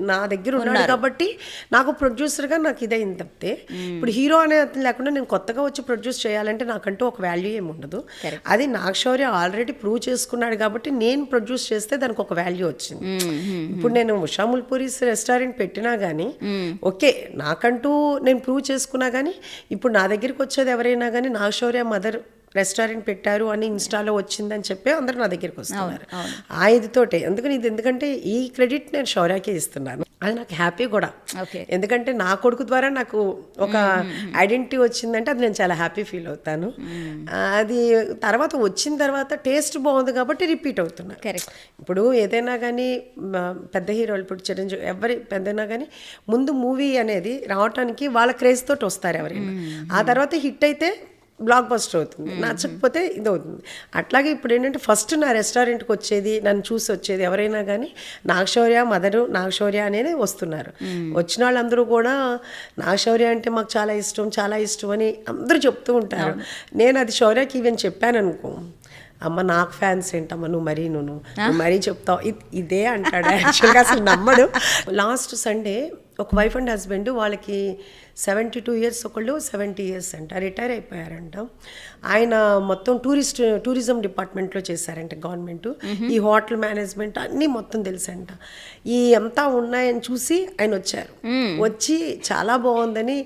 నా దగ్గర ఉన్నాడు కాబట్టి నాకు ప్రొడ్యూసర్గా నాకు ఇదైంది తప్పితే, ఇప్పుడు హీరో అనే అతను లేకుండా నేను కొత్తగా వచ్చి ప్రొడ్యూస్ చేయాలంటే నాకంటూ ఒక వాల్యూ ఏమి ఉండదు. అది నాకు శౌర్య ఆల్రెడీ ప్రూవ్ చేసుకున్నాడు కాబట్టి నేను ప్రొడ్యూస్ చేస్తే దానికి ఒక వాల్యూ వచ్చింది. ఇప్పుడు నేను ఉషా ముల్పూరీస్ రెస్టారెంట్ పెట్టినా కానీ ఓకే, నాకంటూ నేను ప్రూవ్ చేసుకున్నా కానీ ఇప్పుడు నా దగ్గరికి వచ్చేది ఎవరైనా కానీ నా శౌర్య మదర్ రెస్టారెంట్ పెట్టారు అని ఇన్స్టాలో వచ్చిందని చెప్పి అందరూ నా దగ్గరికి వస్తున్నారు ఆ ఇదితోటే. ఎందుకంటే ఈ క్రెడిట్ నేను శౌర్యకే ఇస్తున్నాను. అది నాకు హ్యాపీ కూడా, ఎందుకంటే నా కొడుకు ద్వారా నాకు ఒక ఐడెంటిటీ వచ్చిందంటే అది నేను చాలా హ్యాపీ ఫీల్ అవుతాను. అది తర్వాత వచ్చిన తర్వాత టేస్ట్ బాగుంది కాబట్టి రిపీట్ అవుతున్నా. ఇప్పుడు ఏదైనా కానీ పెద్ద హీరోలు, ఇప్పుడు చిరంజీవి ఎవరి పెద్దైనా కానీ ముందు మూవీ అనేది రావటానికి వాళ్ళ క్రేజ్ తోటి వస్తారు ఎవరైనా. ఆ తర్వాత హిట్ అయితే బ్లాక్ బస్టర్ అవుతుంది, నచ్చకపోతే ఇది అవుతుంది. అట్లాగే ఇప్పుడు ఏంటంటే ఫస్ట్ నా రెస్టారెంట్కి వచ్చేది, నన్ను చూసి వచ్చేది ఎవరైనా కానీ నాగశౌర్య మదరు నాగశౌర్య అనేది వస్తున్నారు. వచ్చిన వాళ్ళందరూ కూడా నాగశౌర్య అంటే మాకు చాలా ఇష్టం చాలా ఇష్టం అని అందరూ చెప్తూ ఉంటారు. నేను అది శౌర్యకి ఈవెన్ చెప్పాను అనుకో, అమ్మ నాకు ఫ్యాన్స్ ఏంటమ్మా నువ్వు మరీ చెప్తావు ఇదే అంటాడు. యాక్చువల్గా అసలు నమ్మడు. లాస్ట్ సండే ఒక వైఫ్ అండ్ హస్బెండ్, వాళ్ళకి 72 years, ఒకళ్ళు 70 years అంట, రిటైర్ అయిపోయారంట. ఆయన మొత్తం టూరిజం డిపార్ట్మెంట్లో చేశారంట గవర్నమెంట్. ఈ హోటల్ మేనేజ్మెంట్ అన్నీ మొత్తం తెలుసంట. ఈ అంతా ఉన్నాయని చూసి ఆయన వచ్చారు. వచ్చి చాలా బాగుందని,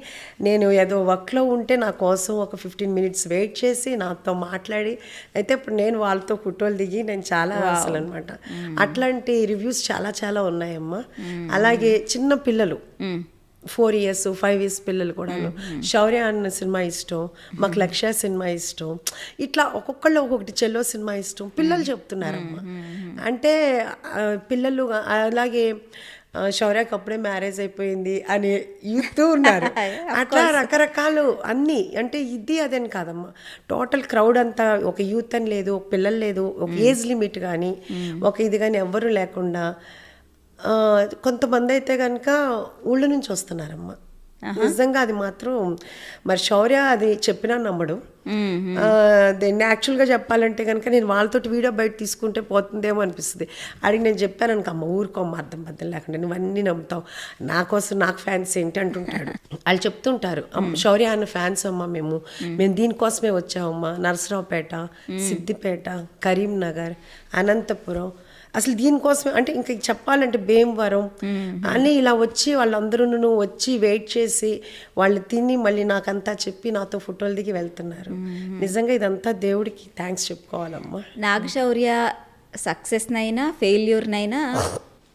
నేను ఏదో వర్క్లో ఉంటే నా కోసం ఒక 15 minutes వెయిట్ చేసి నాతో మాట్లాడి, అయితే ఇప్పుడు నేను వాళ్ళతో ఫోటోలు దిగి నేను చాలా అసలు అనమాట. అట్లాంటి రివ్యూస్ చాలా చాలా ఉన్నాయమ్మా. అలాగే చిన్న పిల్లలు 4 years 5 years పిల్లలు కూడాను శౌర్య అన్న సినిమా ఇష్టం, మాకు లక్ష్య సినిమా ఇష్టం, ఇట్లా ఒక్కొక్కళ్ళు ఒక్కొక్కటి చెల్లో సినిమా ఇష్టం పిల్లలు చెప్తున్నారమ్మా. అంటే పిల్లలు అలాగే శౌర్యకి అప్పుడే మ్యారేజ్ అయిపోయింది అని యూత్ ఉన్నారు. అట్లా రకరకాలు అన్నీ. అంటే ఇది అదని కాదమ్మా, టోటల్ క్రౌడ్ అంతా ఒక యూత్ అని లేదు, ఒక పిల్లలు లేదు, ఒక ఏజ్ లిమిట్ కానీ ఒక ఇది కానీ ఎవ్వరూ లేకుండా కొంతమంది అయితే కనుక ఊళ్ళ నుంచి వస్తున్నారమ్మా. నిజంగా అది మాత్రం మరి శౌర్య అది చెప్పినా నమ్మడు. దీన్ని యాక్చువల్గా చెప్పాలంటే కనుక నేను వాళ్ళతోటి వీడియో బయట తీసుకుంటే పోతుందేమో అనిపిస్తుంది. అడిగి నేను చెప్పాను అనుకో, అమ్మ ఊరుకోమ్మ అర్థం లేకుండా నువ్వన్నీ నమ్ముతావు, నా కోసం నాకు ఫ్యాన్స్ ఏంటి అంటుంటాడు. వాళ్ళు చెప్తుంటారు, శౌర్య అన్న ఫ్యాన్స్ అమ్మ మేము దీనికోసమే వచ్చామమ్మా. నరసరావుపేట, సిద్దిపేట, కరీంనగర్, అనంతపురం, అసలు దీనికోసమే అంటే ఇంకా చెప్పాలంటే భీమవరం అని ఇలా వచ్చి వాళ్ళందరూ వచ్చి వెయిట్ చేసి వాళ్ళు తిని మళ్ళీ నాకంతా చెప్పి నాతో ఫోటోలు దిగి వెళ్తున్నారు. నిజంగా ఇదంతా దేవుడికి థ్యాంక్స్ చెప్పుకోవాలమ్మా. నాగశౌర్య సక్సెస్నైనా ఫెయిల్యూర్నైనా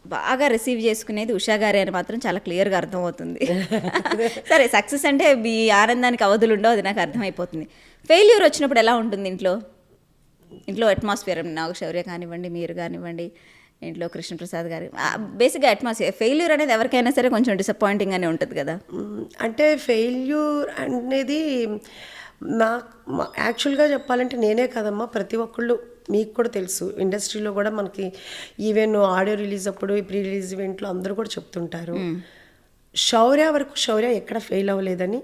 బాగా రిసీవ్ చేసుకునేది ఉషా గారే అని మాత్రం చాలా క్లియర్గా అర్థమవుతుంది. సరే, సక్సెస్ అంటే మీ ఆనందానికి అవధులు ఉండవు, అది నాకు అర్థమైపోతుంది. ఫెయిల్యూర్ వచ్చినప్పుడు ఎలా ఉంటుంది ఇంట్లో అట్మాస్ఫియర్? నాగశౌర్య కానివ్వండి, మీరు కానివ్వండి, ఇంట్లో కృష్ణప్రసాద్ గారు, బేసిక్గా అట్మాస్ఫియర్ ఫెయిల్యూర్ అనేది ఎవరికైనా సరే కొంచెం డిసప్పాయింటింగ్గానే ఉంటుంది కదా. అంటే ఫెయిల్యూర్ అనేది నాకు యాక్చువల్గా చెప్పాలంటే నేనే కదమ్మా, ప్రతి ఒక్కళ్ళు మీకు కూడా తెలుసు, ఇండస్ట్రీలో కూడా మనకి ఈవెన్ ఆడియో రిలీజ్ అప్పుడు ప్రీ రిలీజ్ ఈవెంట్లో అందరూ కూడా చెప్తుంటారు, శౌర్య ఎక్కడ ఫెయిల్ అవ్వలేదని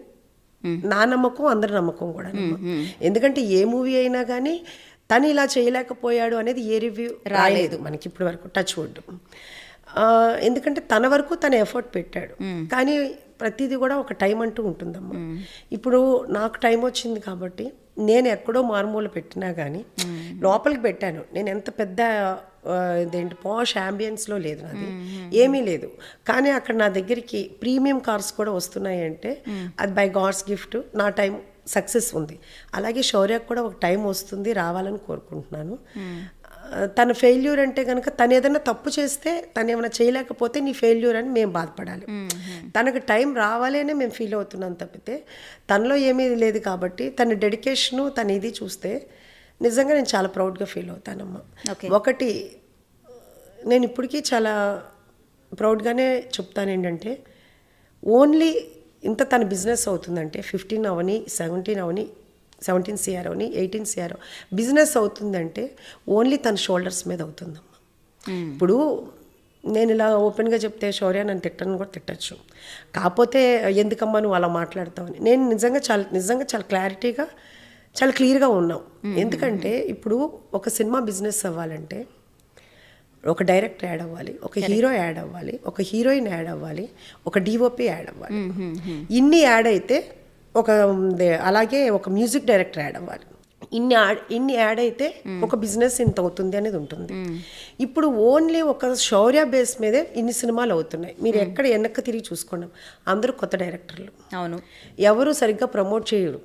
నా నమ్మకం, అందరి నమ్మకం కూడా. ఎందుకంటే ఏ మూవీ అయినా కానీ తను ఇలా చేయలేకపోయాడు అనేది ఏ రివ్యూ రాలేదు మనకి ఇప్పటి వరకు, టచ్ వుడ్. ఎందుకంటే తన వరకు తన ఎఫర్ట్ పెట్టాడు. కానీ ప్రతిదీ కూడా ఒక టైం అంటూ ఉంటుందమ్మా. ఇప్పుడు నాకు టైం వచ్చింది కాబట్టి నేను ఎక్కడో మారుమూల పెట్టినా కానీ లోపలికి పెట్టాను. నేను ఎంత పెద్ద ఇదేంటి పాష్ అంబియన్స్లో లేదు, నాది ఏమీ లేదు. కానీ అక్కడ నా దగ్గరికి ప్రీమియం కార్స్ కూడా వస్తున్నాయి అంటే అది బై గాడ్స్ గిఫ్ట్. నా టైం సక్సెస్ ఉంది. అలాగే శౌర్యకు కూడా ఒక టైం వస్తుంది, రావాలని కోరుకుంటున్నాను. తన ఫెయిల్యూర్ అంటే కనుక తను ఏదైనా తప్పు చేస్తే, తను ఏమైనా చేయలేకపోతే నీ ఫెయిల్యూర్ అని మేము బాధపడాలి. తనకు టైం రావాలి అనే మేము ఫీల్ అవుతున్నాం తప్పితే తనలో ఏమీ లేదు. కాబట్టి తన డెడికేషను, తన ఇది చూస్తే నిజంగా నేను చాలా ప్రౌడ్గా ఫీల్ అవుతానమ్మా. ఒకటి నేను ఇప్పటికీ చాలా ప్రౌడ్గానే చెప్తాను ఏంటంటే, ఓన్లీ ఇంత తన బిజినెస్ అవుతుందంటే 15 అవని 17 అవని 17 CR అవని 18 CR బిజినెస్ అవుతుందంటే ఓన్లీ తన షోల్డర్స్ మీద అవుతుందమ్మా. ఇప్పుడు నేను ఇలా ఓపెన్గా చెప్తే శౌర్య నన్ను తిట్టను కూడా తిట్టచ్చు, కాకపోతే ఎందుకమ్మా నువ్వు అలా మాట్లాడతావని. నేను నిజంగా చాలా క్లారిటీగా చాలా క్లియర్గా ఉన్నాం. ఎందుకంటే ఇప్పుడు ఒక సినిమా బిజినెస్ అవ్వాలంటే ఒక డైరెక్టర్ యాడ్ అవ్వాలి, ఒక హీరో యాడ్ అవ్వాలి, ఒక హీరోయిన్ యాడ్ అవ్వాలి, ఒక డిఓపి యాడ్ అవ్వాలి. ఇన్ని యాడ్ అయితే అలాగే ఒక మ్యూజిక్ డైరెక్టర్ యాడ్ అవ్వాలి. ఇన్ని యాడ్ అయితే ఒక బిజినెస్ ఇంత అవుతుంది అనేది ఉంటుంది. ఇప్పుడు ఓన్లీ ఒక శౌర్య బేస్ మీదే ఇన్ని సినిమాలు అవుతున్నాయి. మీరు ఎక్కడ వెనక్కి తిరిగి చూసుకోండి, అందరూ కొత్త డైరెక్టర్లు, అవును, ఎవరు సరిగ్గా ప్రమోట్ చేయరు.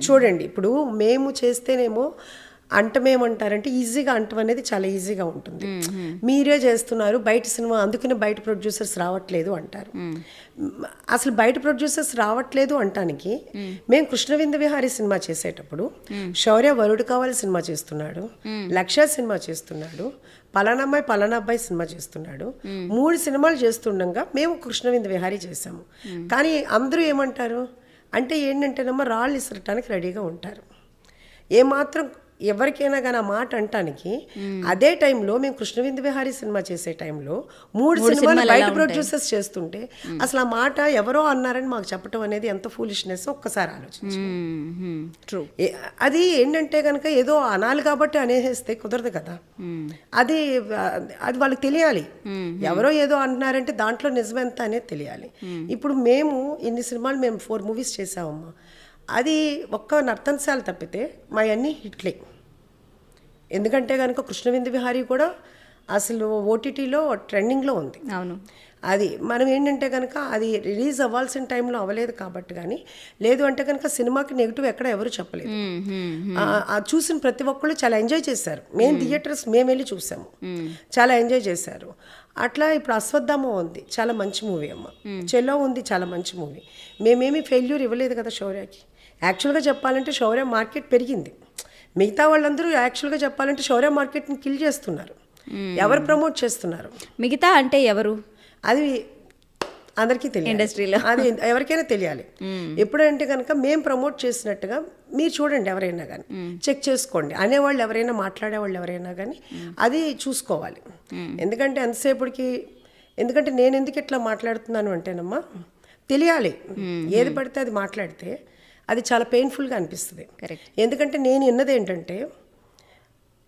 చూడండి ఇప్పుడు మేము చేస్తేనేమో అంటమేమంటారంటే ఈజీగా అంటం అనేది చాలా ఈజీగా ఉంటుంది. మీరే చేస్తున్నారు బయట సినిమా, అందుకనే బయట ప్రొడ్యూసర్స్ రావట్లేదు అంటారు. అసలు బయట ప్రొడ్యూసర్స్ రావట్లేదు అంటానికి మేము కృష్ణవింద విహారీ సినిమా చేసేటప్పుడు శౌర్య వరుడు కావాలి సినిమా చేస్తున్నాడు, లక్ష్య సినిమా చేస్తున్నాడు, పలానా అబ్బాయి సినిమా చేస్తున్నాడు, 3 సినిమాలు చేస్తుండగా మేము కృష్ణవింద విహారీ చేసాము. కానీ అందరూ ఏమంటారు అంటే ఏంటంటేనమ్మా రాళ్ళు ఇసరటానికి రెడీగా ఉంటారు. ఏమాత్రం ఎవరికైనా కానీ ఆ మాట అంటానికి అదే టైంలో మేము కృష్ణవింద విహారీ సినిమా చేసే టైంలో 3 సినిమాలు బయట ప్రొడ్యూసర్స్ చేస్తుంటే అసలు ఆ మాట ఎవరో అన్నారని మాకు చెప్పడం అనేది ఎంత ఫూలిష్నెస్ ఒక్కసారి ఆలోచించు. అది ఏంటంటే కనుక ఏదో అనాలి కాబట్టి అనేస్తే కుదరదు కదా. అది వాళ్ళకి తెలియాలి. ఎవరో ఏదో అంటున్నారంటే దాంట్లో నిజమెంత అనేది తెలియాలి. ఇప్పుడు మేము ఇన్ని సినిమాలు మేము 4 మూవీస్ చేసామమ్మా. అది ఒక్క నర్తనశాల తప్పితే మా అన్నీ హిట్లే. ఎందుకంటే కనుక కృష్ణవింద విహారీ కూడా అసలు ఓటీటీలో ట్రెండింగ్లో ఉంది. అవును, అది మనం ఏంటంటే కనుక అది రిలీజ్ అవ్వాల్సిన టైంలో అవ్వలేదు కాబట్టి, కానీ లేదు అంటే కనుక సినిమాకి నెగిటివ్ ఎక్కడ ఎవరు చెప్పలేదు. చూసిన ప్రతి ఒక్కళ్ళు చాలా ఎంజాయ్ చేశారు. మేము థియేటర్స్ మేము వెళ్ళి చూసాము, చాలా ఎంజాయ్ చేశారు. అట్లా ఇప్పుడు అశ్వత్థామ ఉంది, చాలా మంచి మూవీ అమ్మ. చెల్లో ఉంది, చాలా మంచి మూవీ. మేమేమి ఫెయిల్యూర్ ఇవ్వలేదు కదా శౌర్యకి. యాక్చువల్గా చెప్పాలంటే శౌర్య మార్కెట్ పెరిగింది. మిగతా వాళ్ళందరూ యాక్చువల్గా చెప్పాలంటే శౌర్య మార్కెట్ని కిల్ చేస్తున్నారు. ఎవరు ప్రమోట్ చేస్తున్నారు? మిగతా అంటే ఎవరు? అది అందరికీ తెలియదు ఇండస్ట్రీలో. అది ఎవరికైనా తెలియాలి. ఎప్పుడంటే కనుక మేము ప్రమోట్ చేసినట్టుగా మీరు చూడండి, ఎవరైనా కానీ చెక్ చేసుకోండి. అనేవాళ్ళు ఎవరైనా, మాట్లాడేవాళ్ళు ఎవరైనా కానీ అది చూసుకోవాలి. ఎందుకంటే ఎంతసేపటికి, ఎందుకంటే నేను ఎందుకు ఇట్లా మాట్లాడుతున్నాను అంటేనమ్మా తెలియాలి. ఏది పడితే అది మాట్లాడితే అది చాలా పెయిన్ఫుల్గా అనిపిస్తుంది. ఎందుకంటే నేను విన్నది ఏంటంటే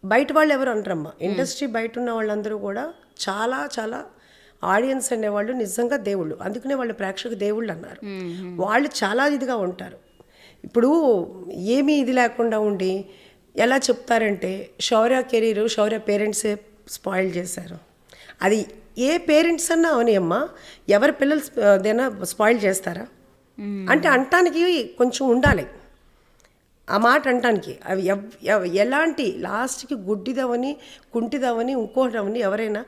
బయట వాళ్ళు ఎవరు అంటారమ్మా, ఇండస్ట్రీ బయట ఉన్న వాళ్ళందరూ కూడా చాలా చాలా ఆడియన్స్ అనేవాళ్ళు నిజంగా దేవుళ్ళు. అందుకనే వాళ్ళు ప్రేక్షక దేవుళ్ళు అన్నారు. వాళ్ళు చాలా ఇదిగా ఉంటారు. ఇప్పుడు ఏమీ ఇది లేకుండా ఉండి ఎలా చెప్తారంటే శౌర్య కెరీరు శౌర్య పేరెంట్సే స్పాయిల్ చేశారు. అది ఏ పేరెంట్స్ అన్నా అవని అమ్మా, ఎవరి పిల్లలు ఏదైనా స్పాయిల్ చేస్తారా అంటే అంటానికి కొంచెం ఉండాలి ఆ మాట అంటానికి. అవి ఎలాంటి లాస్ట్కి గుడ్డిదవని, కుంటిదవని, ఇంకోటవని ఎవరైనా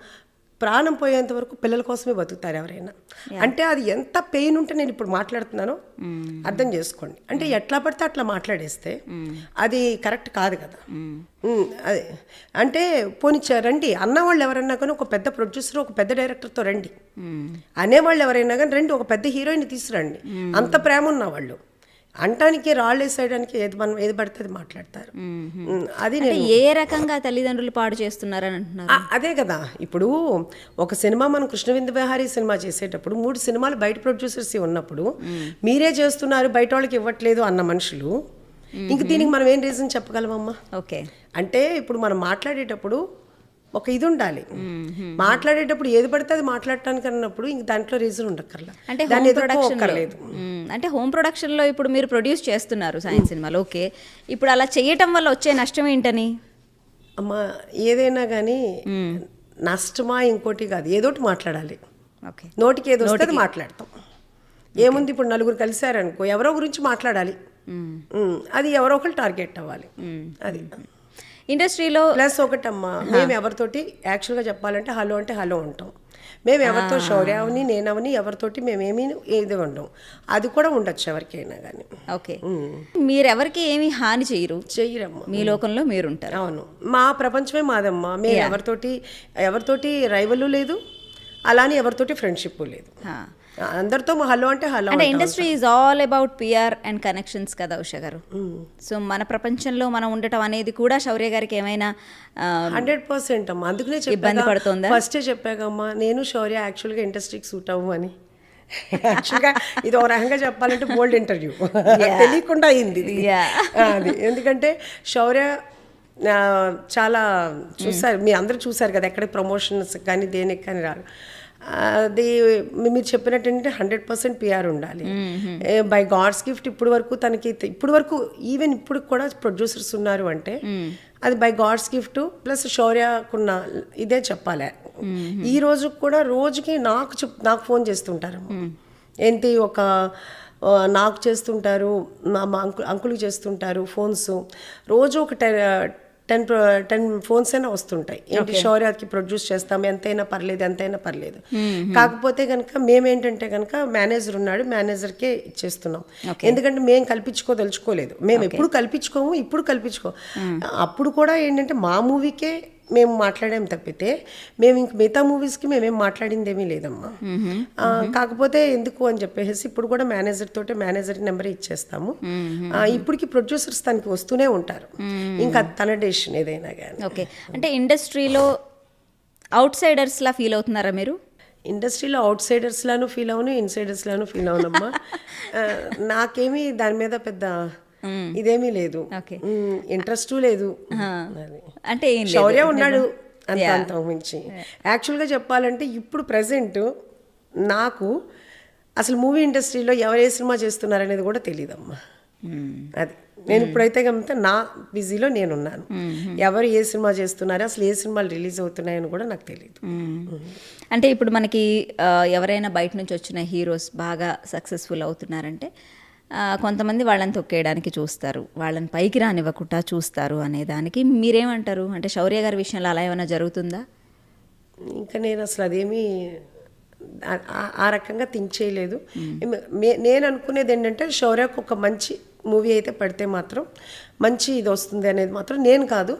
ప్రాణం పోయేంత వరకు పిల్లల కోసమే బతుకుతారు ఎవరైనా. అంటే అది ఎంత పెయిన్ ఉంటే నేను ఇప్పుడు మాట్లాడుతున్నానో అర్థం చేసుకోండి. అంటే ఎట్లా పడితే అట్లా మాట్లాడేస్తే అది కరెక్ట్ కాదు కదా. అదే అంటే పోనీ రండి అన్నవాళ్ళు ఎవరైనా కానీ, ఒక పెద్ద ప్రొడ్యూసర్ ఒక పెద్ద డైరెక్టర్తో రండి. అనేవాళ్ళు ఎవరైనా కానీ రండి, ఒక పెద్ద హీరోయిన్ తీసుకురండి. అంత ప్రేమ ఉన్న వాళ్ళు అంటానికి రాళ్ళు వేసేయడానికి ఏది పడితే అది మాట్లాడతారు. అది ఏ రకంగా తల్లిదండ్రులు పాడు చేస్తున్నారని అంటున్నారు. అదే కదా. ఇప్పుడు ఒక సినిమా మనం కృష్ణవింద విహారీ సినిమా చేసేటప్పుడు 3 సినిమాలు బయట ప్రొడ్యూసర్స్ ఉన్నప్పుడు మీరే చేస్తున్నారు బయట వాళ్ళకి ఇవ్వట్లేదు అన్న మనుషులు ఇంక దీనికి మనం ఏం రీజన్ చెప్పగలమమ్మా? ఓకే, అంటే ఇప్పుడు మనం మాట్లాడేటప్పుడు ఒక ఇది ఉండాలి. మాట్లాడేటప్పుడు ఏది పడితే అది మాట్లాడటానికి అన్నప్పుడు ఇంక దాంట్లో రీజన్ ఉండక్కర్లా. అంటే అంటే హోమ్ ప్రొడక్షన్లో ఇప్పుడు మీరు ప్రొడ్యూస్ చేస్తున్నారు సైన్స్ సినిమాలు. ఓకే, ఇప్పుడు అలా చేయటం వల్ల వచ్చే నష్టం ఏంటని? అమ్మా ఏదైనా కానీ నష్టమా ఇంకోటి కాదు, ఏదోటి మాట్లాడాలి. ఓకే, నోటికి ఏదో వస్తే అది మాట్లాడతాం. ఏముంది, ఇప్పుడు నలుగురు కలిశారనుకో ఎవరో గురించి మాట్లాడాలి. అది ఎవరో ఒకరు టార్గెట్ అవ్వాలి. అది ఇండస్ట్రీలో ప్లస్ ఒకటమ్మా, మేము ఎవరితోటి యాక్చువల్గా చెప్పాలంటే హలో అంటే హలో ఉంటాం. మేము ఎవరితో శౌర్య అవని నేనవని ఎవరితోటి మేమేమీ ఏది ఉండం. అది కూడా ఉండొచ్చు ఎవరికైనా కానీ. ఓకే, మీరెవరికి ఏమి హాని చెయ్యరమ్మా. మీ లోకంలో మీరుంటారు. అవును, మా ప్రపంచమే మాదమ్మా. మేము ఎవరితోటి రైవలు లేదు, అలానే ఎవరితోటి ఫ్రెండ్షిప్ లేదు. అందరితో హలో అంటే హలో. అంటే industry is all about PR and connections కదా ఉషా గారు. సో మన ప్రపంచంలో మనం ఉండటం అనేది కూడా శౌర్య గారికి ఏమైనా 100% అమ్మా. అందుకనే ఇబ్బంది పడుతుందా? ఫస్టే చెప్పాకమ్మా, నేను శౌర్య యాక్చువల్గా ఇండస్ట్రీకి సూట్ అవ్వు అని. యాక్చువల్గా ఇది ఒక రకంగా చెప్పాలంటే బోల్డ్ ఇంటర్వ్యూ తెలియకుండా అయింది ఇది. అది ఎందుకంటే శౌర్య చాలా చూసారు, మీ అందరూ చూసారు కదా, ఎక్కడ ప్రమోషన్స్ కానీ దేనికి కానీ రారు. అది మీరు చెప్పినట్టు ఏంటంటే 100% పిఆర్ ఉండాలి. బై గాడ్స్ గిఫ్ట్ ఇప్పుడు వరకు ఈవెన్ ఇప్పుడు కూడా ప్రొడ్యూసర్స్ ఉన్నారు అంటే అది బై గాడ్స్ గిఫ్ట్ ప్లస్ శౌర్యకున్న ఇదే చెప్పాలి. ఈ రోజు కూడా రోజుకి నాకు ఫోన్ చేస్తుంటారు. ఏంటి, ఒక నాకు చేస్తుంటారు, మా అంకుల్కి చేస్తుంటారు ఫోన్స్. రోజు ఒక 10 ఫోన్స్ అయినా వస్తుంటాయి. ఏంటి, శౌర్యకి ప్రొడ్యూస్ చేస్తాము, ఎంతైనా పర్లేదు. కాకపోతే కనుక మేమేంటంటే కనుక మేనేజర్ ఉన్నాడు, మేనేజర్కే ఇచ్చేస్తున్నాం. ఎందుకంటే మేము కల్పించుకోదలుచుకోలేదు. మేము ఎప్పుడు కల్పించుకోము, ఇప్పుడు అప్పుడు కూడా ఏంటంటే మా మూవీకే మేము మాట్లాడాము తప్పితే మేము ఇంక మిగతా మూవీస్కి మేమేం మాట్లాడింది ఏమీ లేదమ్మా. కాకపోతే ఎందుకు అని చెప్పేసి ఇప్పుడు కూడా మేనేజర్ నెంబర్ ఇచ్చేస్తాము. ఇప్పటికి ప్రొడ్యూసర్స్ తనకి వస్తూనే ఉంటారు, ఇంకా తన డెసిషన్ ఏదైనా కానీ. ఓకే, అంటే ఇండస్ట్రీలో అవుట్ సైడర్స్ లా ఫీల్ అవుతున్నారా మీరు? ఇండస్ట్రీలో అవుట్ సైడర్స్ లాను ఫీల్ అవును, ఇన్సైడర్స్ లాను ఫీల్ అవునమ్మా. నాకేమీ దాని మీద పెద్ద ఇదేమీ లేదు, ఇంట్రెస్ట్ లేదు. అంటే శౌర్య ఉన్నాడు అంత మించి. యాక్చువల్గా చెప్పాలంటే ఇప్పుడు ప్రెసెంట్ నాకు అసలు మూవీ ఇండస్ట్రీలో ఎవరు ఏ సినిమా చేస్తున్నారనేది కూడా తెలియదమ్మా. అది నేను ఇప్పుడైతే గమనిస్తే నా బిజీలో నేనున్నాను. ఎవరు ఏ సినిమా చేస్తున్నారు, అసలు ఏ సినిమాలు రిలీజ్ అవుతున్నాయని కూడా నాకు తెలియదు. అంటే ఇప్పుడు మనకి ఎవరైనా బయట నుంచి వచ్చిన హీరోస్ బాగా సక్సెస్ఫుల్ అవుతున్నారంటే కొంతమంది వాళ్ళని తొక్కేయడానికి చూస్తారు, వాళ్ళని పైకి రానివ్వకుండా చూస్తారు అనే దానికి మీరేమంటారు? అంటే శౌర్య గారి విషయంలో అలా ఏమైనా జరుగుతుందా? ఇంకా నేను అసలు అదేమీ ఆ రకంగా థింక్ చేయలేదు. నేను అనుకునేది ఏంటంటే శౌర్యకు ఒక మంచి మూవీ అయితే పడితే మాత్రం మంచి ఇది వస్తుంది అనేది మాత్రం నేను కాదు,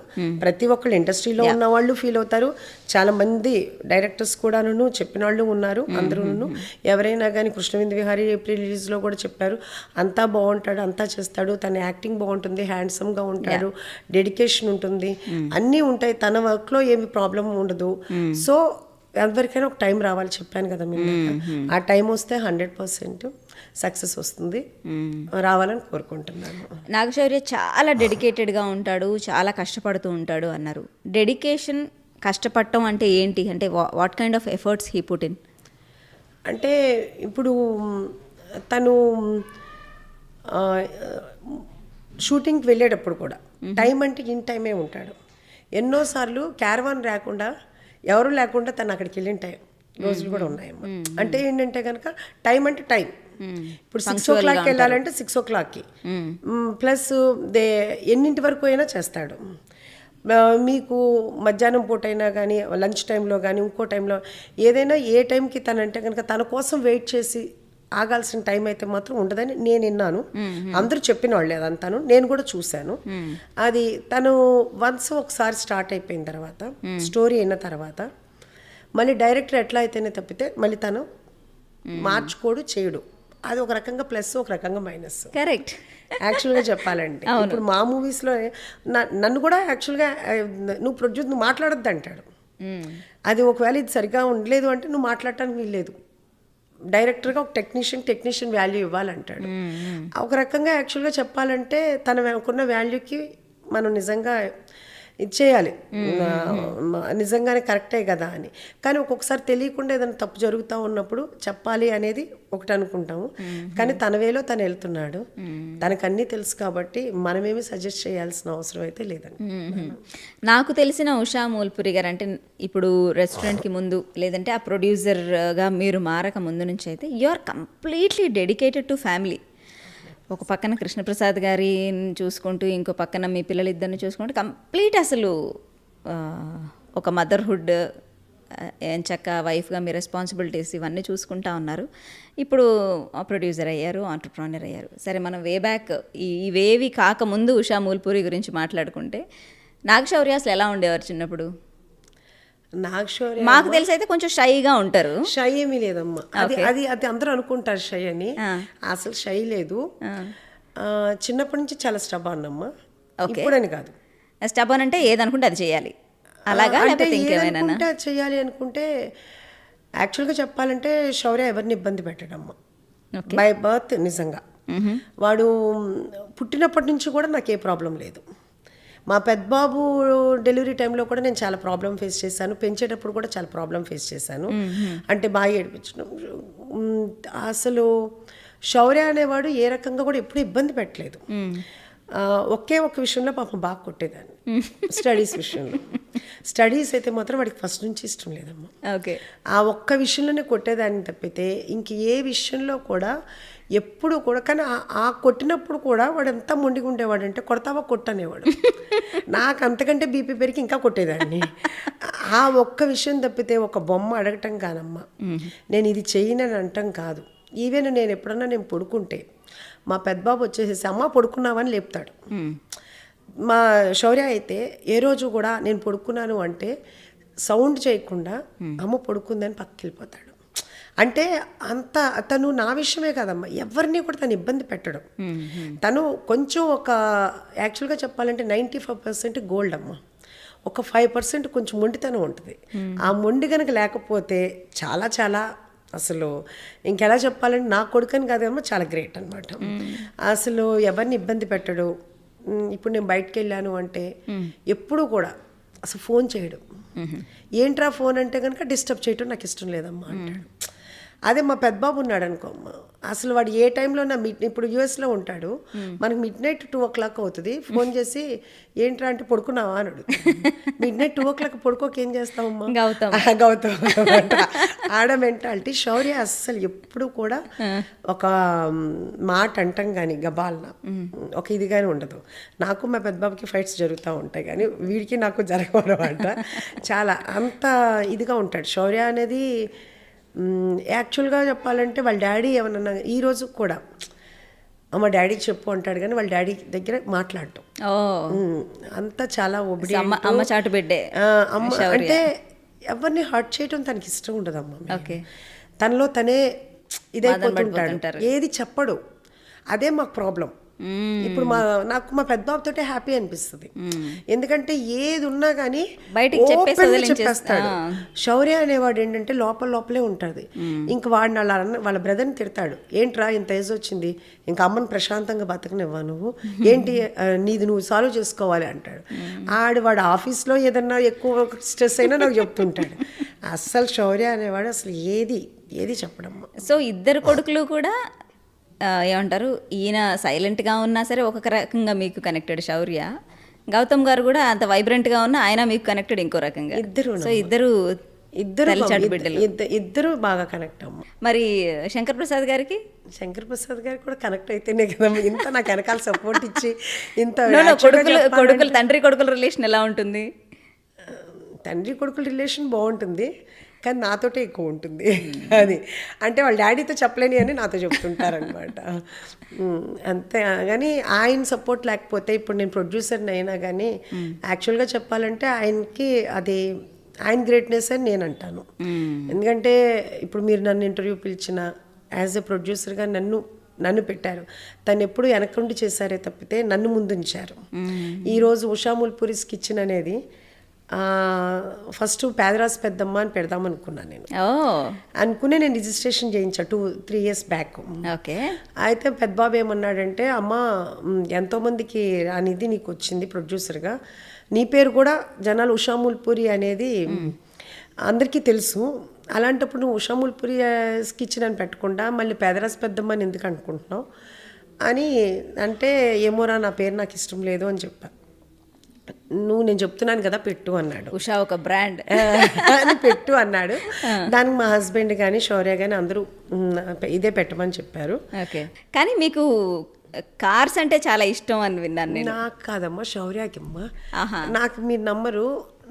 ప్రతి ఒక్కళ్ళు ఇండస్ట్రీలో ఉన్న వాళ్ళు ఫీల్ అవుతారు. చాలా మంది డైరెక్టర్స్ కూడాను చెప్పిన వాళ్ళు ఉన్నారు. అందరూ ఎవరైనా కానీ కృష్ణవింద విహారీ ఏప్రిల్ రిలీజ్లో కూడా చెప్పారు, అంతా బాగుంటాడు, అంతా చేస్తాడు, తన యాక్టింగ్ బాగుంటుంది, హ్యాండ్సమ్గా ఉంటాడు, డెడికేషన్ ఉంటుంది, అన్నీ ఉంటాయి, తన వర్క్లో ఏమి ప్రాబ్లం ఉండదు. సో ఎవరికైనా ఒక టైం రావాలి, చెప్పాను కదా మీరు. ఆ టైం వస్తే 100% సక్సెస్ వస్తుంది, రావాలని కోరుకుంటున్నాను. నాగశౌర్య చాలా డెడికేటెడ్గా ఉంటాడు, చాలా కష్టపడుతూ ఉంటాడు అన్నారు. డెడికేషన్, కష్టపడటం అంటే ఏంటి? అంటే what kind of efforts he put in? అంటే ఇప్పుడు తను షూటింగ్కి వెళ్ళేటప్పుడు కూడా టైం అంటే ఇన్ టైమే ఉంటాడు. ఎన్నోసార్లు క్యారవాన్ రాకుండా ఎవరు లేకుండా తను అక్కడికి వెళ్ళిన రోజులు కూడా ఉన్నాయమ్మా. అంటే ఏంటంటే కనుక టైం అంటే టైం. ఇప్పుడు 6 o'clock వెళ్ళాలంటే 6 o'clockకి, ప్లస్ ఎన్నింటి వరకు అయినా చేస్తాడు. మీకు మధ్యాహ్నం పూట అయినా కానీ, లంచ్ టైంలో కానీ, ఇంకో టైంలో ఏదైనా ఏ టైంకి తనంటే కనుక తన కోసం వెయిట్ చేసి ఆగాల్సిన టైం అయితే మాత్రం ఉండదని నేను విన్నాను. అందరూ చెప్పిన వాళ్ళే అదంతాను, నేను కూడా చూశాను. అది తను ఒకసారి స్టార్ట్ అయిపోయిన తర్వాత, స్టోరీ అయిన తర్వాత మళ్ళీ డైరెక్టర్ ఎట్లా అయితేనే తప్పితే మళ్ళీ తను మార్చుకోడు, చేయడు. అది ఒక రకంగా ప్లస్, ఒక రకంగా మైనస్. కరెక్ట్. యాక్చువల్గా చెప్పాలంటే ఇప్పుడు మా మూవీస్లో నన్ను కూడా యాక్చువల్గా నువ్వు మాట్లాడొద్దు అంటాడు. అది ఒకవేళ ఇది సరిగ్గా ఉండలేదు అంటే నువ్వు మాట్లాడటానికి వీల్లేదు, డైరెక్టర్గా ఒక టెక్నీషియన్ వాల్యూ ఇవ్వాలంటాడు. ఒక రకంగా యాక్చువల్గా చెప్పాలంటే తనకున్న వాల్యూకి మనం నిజంగా ఇది చేయాలి, నిజంగానే కరెక్టే కదా అని. కానీ ఒక్కొక్కసారి తెలియకుండా ఏదైనా తప్పు జరుగుతూ ఉన్నప్పుడు చెప్పాలి అనేది ఒకటి అనుకుంటాము. కానీ తన వేలో తను వెళ్తున్నాడు, తనకు అన్నీ తెలుసు కాబట్టి మనమేమి సజెస్ట్ చేయాల్సిన అవసరం అయితే లేదండి. నాకు తెలిసిన ఉషా మూల్పురి గారు అంటే ఇప్పుడు రెస్టారెంట్కి ముందు లేదంటే ఆ ప్రొడ్యూసర్గా మీరు మారక ముందు నుంచి అయితే you are completely dedicated to family. ఒక పక్కన కృష్ణప్రసాద్ గారిని చూసుకుంటూ, ఇంకో పక్కన మీ పిల్లలిద్దరిని చూసుకుంటూ కంప్లీట్ అసలు ఒక మదర్హుడ్, ఎంచక్క వైఫ్గా మీ రెస్పాన్సిబిలిటీస్ ఇవన్నీ చూసుకుంటా ఉన్నారు. ఇప్పుడు ప్రొడ్యూసర్ అయ్యారు, ఆంటర్ప్రెన్యూర్ అయ్యారు. సరే, మనం వే బ్యాక్ ఇవేవి కాకముందు ఉషా మూల్పురి గురించి మాట్లాడుకుంటే నాగశౌర్య అసలు ఎలా ఉండేవారు చిన్నప్పుడు? నాగశౌర్య మాకు తెలిసి అయితే కొంచెం షైగా ఉంటారు. షై ఏమీ లేదమ్మా, అది అందరూ అనుకుంటారు షై అని, అసలు షై లేదు. చిన్నప్పటి నుంచి చాలా స్టబాన్ అమ్మా, ఇప్పుడని కాదు. స్టబాన్ అంటే ఏదనుకుంటే అది చేయాలి అలాగా, లేకపోతే ఇంకేమైనా చేయాలి అనుకుంటే? యాక్చువల్గా చెప్పాలంటే శౌర్య ఎవరిని ఇబ్బంది పెట్టడమ్మా, బై బర్త్. నిజంగా వాడు పుట్టినప్పటి నుంచి కూడా నాకు ఏ ప్రాబ్లం లేదు. మా పెద్దబాబు డెలివరీ టైంలో కూడా నేను చాలా ప్రాబ్లం ఫేస్ చేశాను, పెంచేటప్పుడు కూడా చాలా ప్రాబ్లం ఫేస్ చేశాను. అంటే బాగా ఏడిపించడం. అసలు శౌర్య అనేవాడు ఏ రకంగా కూడా ఎప్పుడూ ఇబ్బంది పెట్టలేదు. ఒకే ఒక విషయంలో పాపం బాగా కొట్టేదాన్ని, స్టడీస్ విషయంలో. స్టడీస్ అయితే మాత్రం వాడికి ఫస్ట్ నుంచి ఇష్టం లేదమ్మా. ఓకే. ఆ ఒక్క విషయంలోనే కొట్టేదాన్ని తప్పితే ఇంక ఏ విషయంలో కూడా ఎప్పుడు కూడా. కానీ ఆ కొట్టినప్పుడు కూడా వాడు ఎంత మొండిగా ఉండేవాడు అంటే కొడతావా కొట్టనేవాడు. నాకు అంతకంటే బీపీ పెరిగి ఇంకా కొట్టేదాన్ని. ఆ ఒక్క విషయం తప్పితే ఒక బొమ్మ అడగటం కాదమ్మా, నేను ఇది చెయ్యనని అంటం కాదు. ఈవెన్ నేను ఎప్పుడన్నా నేను పడుకుంటే మా పెద్దబాబు వచ్చేసేసి అమ్మ పడుకున్నావని లేపుతాడు. మా శౌర్య అయితే ఏ రోజు కూడా నేను పడుకున్నాను అంటే సౌండ్ చేయకుండా అమ్మ పడుకుందని పక్కకి వెళ్ళిపోతాడు. అంటే అంత తను నా విషయమే కాదమ్మా, ఎవరిని కూడా తను ఇబ్బంది పెట్టడం. తను కొంచెం ఒక యాక్చువల్గా చెప్పాలంటే 95% గోల్డ్ అమ్మ, ఒక 5% కొంచెం మొండితనం ఉంటుంది. ఆ మొండి కనుక లేకపోతే చాలా చాలా అసలు ఇంకెలా చెప్పాలంటే నా కొడుకని కాదమ్మా, చాలా గ్రేట్ అనమాట. అసలు ఎవరిని ఇబ్బంది పెట్టడు. ఇప్పుడు నేను బయటకు వెళ్ళాను అంటే ఎప్పుడు కూడా అసలు ఫోన్ చేయడు. ఏంట్రా ఫోన్ అంటే కనుక డిస్టర్బ్ చేయటం నాకు ఇష్టం లేదమ్మా అంటాడు. అదే మా పెద్దబాబు ఉన్నాడు అనుకో అమ్మ, అసలు వాడు ఏ టైంలో ఇప్పుడు యూఎస్లో ఉంటాడు, మనకి మిడ్-నైట్ 2 o'clock అవుతుంది, ఫోన్ చేసి ఏంట్రా అంటే పడుకున్నావా అని అడుగు. మిడ్-నైట్ 2 o'clock పడుకోక ఏం చేస్తావమ్మా? గౌతమ్ ఆడ మెంటాలిటీ. శౌర్య అస్సలు ఎప్పుడు కూడా ఒక మాట అంటాం కానీ గబాలన ఒక ఇది కానీ ఉండదు. నాకు మా పెద్దబాబుకి ఫైట్స్ జరుగుతూ ఉంటాయి కానీ వీడికి నాకు జరగవన్నమాట. చాలా అంత ఇదిగా ఉంటాడు శౌర్య అనేది. యాక్చువల్గా చెప్పాలంటే వాళ్ళ డాడీ ఏమన్నా ఈరోజు కూడా మా డాడీకి చెప్పు అంటాడు కానీ వాళ్ళ డాడీ దగ్గర మాట్లాడటం అంతా చాలా ఒబిడి. అమ్మ చాటు బిడ్డే. అమ్మ అంటే ఎవరిని హర్ట్ చేయటం తనకి ఇష్టం ఉండదమ్మా. తనలో తనే ఇదైపోతుంటాడు, ఏది చెప్పడు. అదే మాకు ప్రాబ్లం. ఇప్పుడు నాకు మా పెద్దబాబుతోటే హ్యాపీ అనిపిస్తుంది, ఎందుకంటే ఏది ఉన్నా కానీ బయటికి చెప్పేస్తాడు. శౌర్య అనేవాడు ఏంటంటే లోపలే ఉంటుంది. ఇంక వాడిని వాళ్ళ బ్రదర్ని తిడతాడు, ఏంట్రా ఇంత ఏజ్ వచ్చింది ఇంకా అమ్మని ప్రశాంతంగా బతకనివ్వా నువ్వు, ఏంటి నీది నువ్వు సాల్వ్ చేసుకోవాలి అంటాడు. వాడు ఆఫీస్లో ఏదన్నా ఎక్కువ స్ట్రెస్ అయినా నాకు చెప్తుంటాడు. అస్సలు శౌర్య అనేవాడు అసలు ఏది చెప్పడమ్మా. సో ఇద్దరు కొడుకులు కూడా ఏమంటారు, ఈయన సైలెంట్గా ఉన్నా సరే ఒక రకంగా మీకు కనెక్టెడ్ శౌర్య, గౌతమ్ గారు కూడా అంత వైబ్రెంట్గా ఉన్నా ఆయన మీకు కనెక్టెడ్ ఇంకో రకంగా. సో ఇద్దరు బాగా కనెక్ట్ అమ్మ. మరి శంకర్ ప్రసాద్ గారికి కూడా కనెక్ట్ అయితేనే కదా ఇంత నాకు వెనకాల సపోర్ట్ ఇచ్చి ఇంత. కొడుకులు తండ్రి కొడుకుల రిలేషన్ ఎలా ఉంటుంది? తండ్రి కొడుకుల రిలేషన్ బాగుంటుంది కానీ నాతోటే ఎక్కువ ఉంటుంది. అది అంటే వాళ్ళ డాడీతో చెప్పలేని అని నాతో చెప్తుంటారనమాట. అంతే. కానీ ఆయన సపోర్ట్ లేకపోతే ఇప్పుడు నేను ప్రొడ్యూసర్ని అయినా కానీ యాక్చువల్గా చెప్పాలంటే ఆయనకి అది ఆయన గ్రేట్నెస్ అని నేను అంటాను. ఎందుకంటే ఇప్పుడు మీరు నన్ను ఇంటర్వ్యూ పిలిచిన యాజ్ ఎ ప్రొడ్యూసర్గా నన్ను పెట్టారు. తను ఎప్పుడు వెనకుండి చేశారే తప్పితే నన్ను ముందుంచారు. ఈరోజు ఉషా ముల్పురీస్ కిచెన్ అనేది ఫస్ట్ పేదరాజు పెద్దమ్మ అని పెడదామనుకున్నాను నేను. అనుకునే నేను రిజిస్ట్రేషన్ చేయించా 2-3 years బ్యాక్. అయితే పెద్దబాబు ఏమన్నాడంటే, అమ్మ ఎంతోమందికి అనేది నీకు వచ్చింది ప్రొడ్యూసర్గా, నీ పేరు కూడా జనాలు ఉషా ముల్పురి అనేది అందరికీ తెలుసు, అలాంటప్పుడు నువ్వు ఉషా ముల్పురి కిచెన్ అని పెట్టకుండా మళ్ళీ పేదరాజు పెద్దమ్మ అని ఎందుకు అనుకుంటున్నావు అని అంటే, ఏమోరా నా పేరు నాకు ఇష్టం లేదు అని చెప్పా. నేను చెప్తున్నాను కదా పెట్టు అన్నాడు. ఉషా ఒక బ్రాండ్ అని పెట్టు అన్నాడు. దానికి మా హస్బెండ్ కానీ శౌర్య కానీ అందరూ ఇదే పెట్టమని చెప్పారు. కానీ మీకు కార్స్ అంటే చాలా ఇష్టం అని విన్నాను నేను. నాకు కాదమ్మా, శౌర్యకిమ్మా. నాకు మీరు నమ్మరు,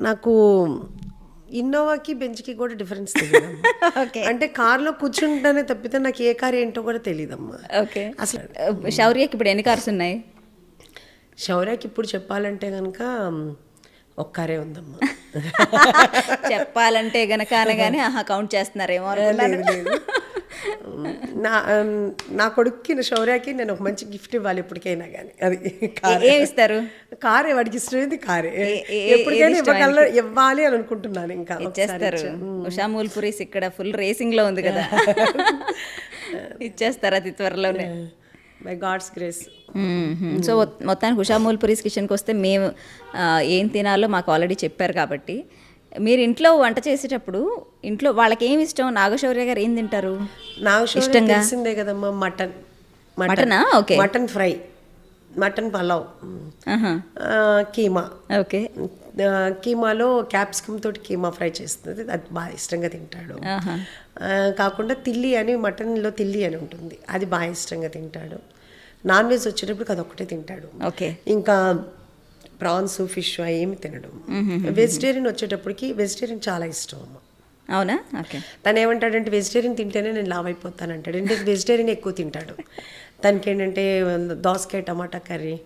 నాకు ఇన్నోవాకి బెంచ్కి కూడా డిఫరెన్స్ తెలియదు. అంటే కార్లో కూర్చుంటానే తప్పితే నాకు ఏ కార్ ఏంటో కూడా తెలియదమ్మా. అసలు శౌర్యకి ఇప్పుడు ఎన్ని కార్స్ ఉన్నాయి? శౌర్యకి ఇప్పుడు చెప్పాలంటే కనుక ఒక్కరే ఉందమ్మా. చెప్పాలంటే గనక అనగానే కౌంట్ చేస్తున్నారేమో. నా కొడుక్కి శౌర్యకి నేను ఒక మంచి గిఫ్ట్ ఇవ్వాలి ఎప్పటికైనా కానీ. అది ఏమి ఇస్తారు? కారే, వాడికి ఇష్టమైంది కారే. ఎప్పటికైనా ఇవ్వాలి అని అనుకుంటున్నాను. ఇంకా ఇచ్చేస్తారు. ఉషా ముల్పురీస్ ఇక్కడ ఫుల్ రేసింగ్ లో ఉంది కదా, ఇచ్చేస్తారు అతి త్వరలోనే. By God's grace. సో మొత్తానికి ఉషా ముల్పురీస్ కిచెన్కి వస్తే మేము ఏం తినాలో మాకు ఆల్రెడీ చెప్పారు కాబట్టి, మీరు ఇంట్లో వంట చేసేటప్పుడు ఇంట్లో వాళ్ళకి ఏమి ఇష్టం? నాగశౌర్య గారు ఏం తింటారు ఇష్టంగా? తెలిసిందే కదమ్మా, mutton. Okay, mutton fry mutton pulao, ఆహా. కీమా. ఓకే. కీమాలో క్యాప్సికమ్ తోటి కీమా ఫ్రై చేస్తుంది, అది బాగా ఇష్టంగా తింటాడు. కాకుండా తిల్లి అని, మటన్లో తిల్లి అని ఉంటుంది, అది బాగా ఇష్టంగా తింటాడు. నాన్ వెజ్ వచ్చేటప్పుడు అదొక్కటే తింటాడు. ఓకే. ఇంకా ప్రాన్స్, ఫిష్ ఏమి తినడం. వెజిటేరియన్ వచ్చేటప్పటికి వెజిటేరియన్ చాలా ఇష్టం అమ్మ. అవునా? ఓకే. తను ఏమంటాడంటే వెజిటేరియన్ తింటేనే నేను లావ్ అయిపోతాను అంటాడు. అంటే వెజిటేరియన్ ఎక్కువ తింటాడు. తనకి ఏంటంటే దోసకాయ టమాటా కర్రీ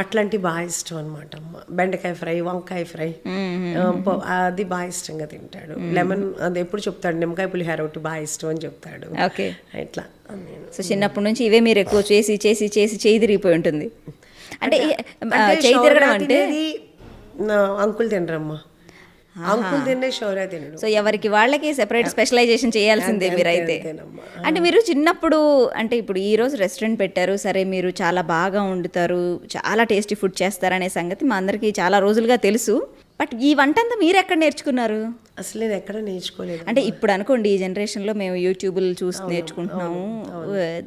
అట్లాంటివి బాగా ఇష్టం అనమాట అమ్మ. బెండకాయ ఫ్రై, వంకాయ ఫ్రై అది బాగా ఇష్టంగా తింటాడు. లెమన్ అది ఎప్పుడు చెప్తాడు, నిమ్మకాయ పులిహోర ఒకటి బాగా ఇష్టం అని చెప్తాడు. ఓకే. ఇట్లా సో చిన్నప్పటి నుంచి ఇవే మీరు ఎక్కువ చేసి చేసి చేసి చేయి తిరిగిపోయి ఉంటుంది. అంటే చేయి తిరగడం అంటే అంకుల్ తినరమ్మా, అంకుల్ తినే శౌర్య తినడు. సో ఎవరికి వాళ్ళకి సెపరేట్ స్పెషలైజేషన్ చేయాల్సిందే మీరైతే. అంటే మీరు చిన్నప్పుడు, అంటే ఇప్పుడు ఈ రోజు రెస్టారెంట్ పెట్టారు సరే, మీరు చాలా బాగా వండుతారు, చాలా టేస్టీ ఫుడ్ చేస్తారనే సంగతి మా అందరికీ చాలా రోజులుగా తెలుసు. బట్ ఈ వంట అంతా మీరు ఎక్కడ నేర్చుకున్నారు? అసలు నేను ఎక్కడ నేర్చుకోలేదు. అంటే ఇప్పుడు అనుకోండి, ఈ జనరేషన్లో మేము యూట్యూబ్లు చూసి నేర్చుకుంటున్నాము,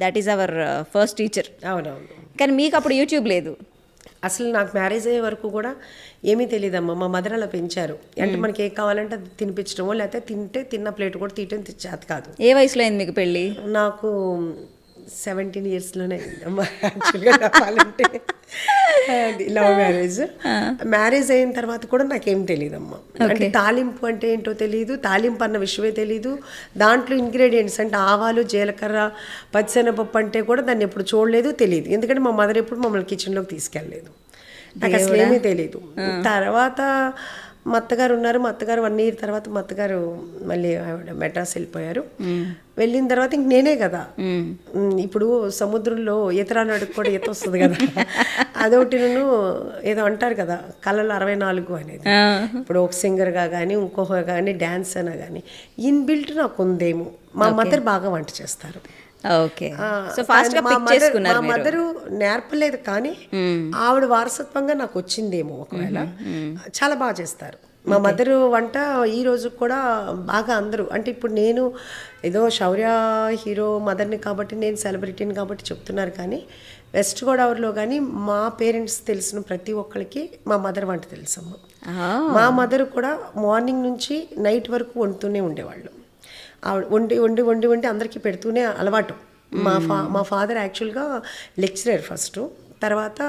that is our first teacher. అవునవును. కానీ మీకు అప్పుడు యూట్యూబ్ లేదు. అసలు నాకు మ్యారేజ్ అయ్యే వరకు కూడా ఏమీ తెలియదమ్మా. మా మదర్ అలా పెంచారు. అంటే మనకి ఏం కావాలంటే అది తినిపించడమో, లేకపోతే తిన్న ప్లేట్ కూడా తీయటం చేత కాదు. ఏ వయసులో అయింది మీకు పెళ్ళి? నాకు 17 ఇయర్స్లోనే అయిందమ్మా యాక్చువల్గా చెప్పాలంటే. అది లవ్ మ్యారేజ్. మ్యారేజ్ అయిన తర్వాత కూడా నాకేం తెలియదమ్మా. అంటే తాలింపు అంటే ఏంటో తెలియదు, తాలింపు అన్న విషయమే తెలియదు. దాంట్లో ఇంగ్రీడియంట్స్ అంటే ఆవాలు, జీలకర్ర, పచ్చిశనగపప్పు అంటే కూడా దాన్ని ఎప్పుడు చూడలేదు, తెలియదు. ఎందుకంటే మా మదర్ ఎప్పుడు మమ్మల్ని కిచెన్లోకి తీసుకెళ్ళలేదు. నాకు అసలు ఏమీ తెలియదు. తర్వాత మా అత్తగారు ఉన్నారు. మా అత్తగారు 1 year తర్వాత మా అత్తగారు మళ్ళీ ఆవిడ మెడ్రాస్ వెళ్ళిపోయారు. వెళ్ళిన తర్వాత ఇంక నేనే కదా, ఇప్పుడు సముద్రంలో ఈతరాలు అడుగు కూడా ఈత వస్తుంది కదా, అదొకటి. నేను ఏదో అంటారు కదా కళలు 64 అనేది. ఇప్పుడు ఒక సింగర్గా కానీ, ఇంకొక కానీ, డ్యాన్స్ అయినా కానీ ఇన్బిల్ట్ నాకు ఉందేమో. మా మదర్ బాగా వంట చేస్తారు. ఓకే. సో ఫాస్ట్ గా పిక్ చేసుకున్నారు. మా మదరు నేర్పలేదు కానీ ఆవిడ వారసత్వంగా నాకు వచ్చిందేమో ఒకవేళ. చాలా బాగా చేస్తారు మా మదరు వంట. ఈ రోజు కూడా బాగా అందరూ, అంటే ఇప్పుడు నేను ఏదో శౌర్య హీరో మదర్ని కాబట్టి, నేను సెలబ్రిటీని కాబట్టి చెప్తున్నారు, కానీ వెస్ట్ గోదావరిలో కానీ మా పేరెంట్స్ తెలిసిన ప్రతి ఒక్కరికి మా మదర్ వంట తెలుసమ్మ. మా మదరు కూడా మార్నింగ్ నుంచి నైట్ వరకు వండుతూనే ఉండేవాళ్ళు. వండి వండి వండి వండి అందరికీ పెడుతూనే అలవాటు. మా ఫాదర్ యాక్చువల్గా లెక్చరర్ ఫస్ట్, తర్వాత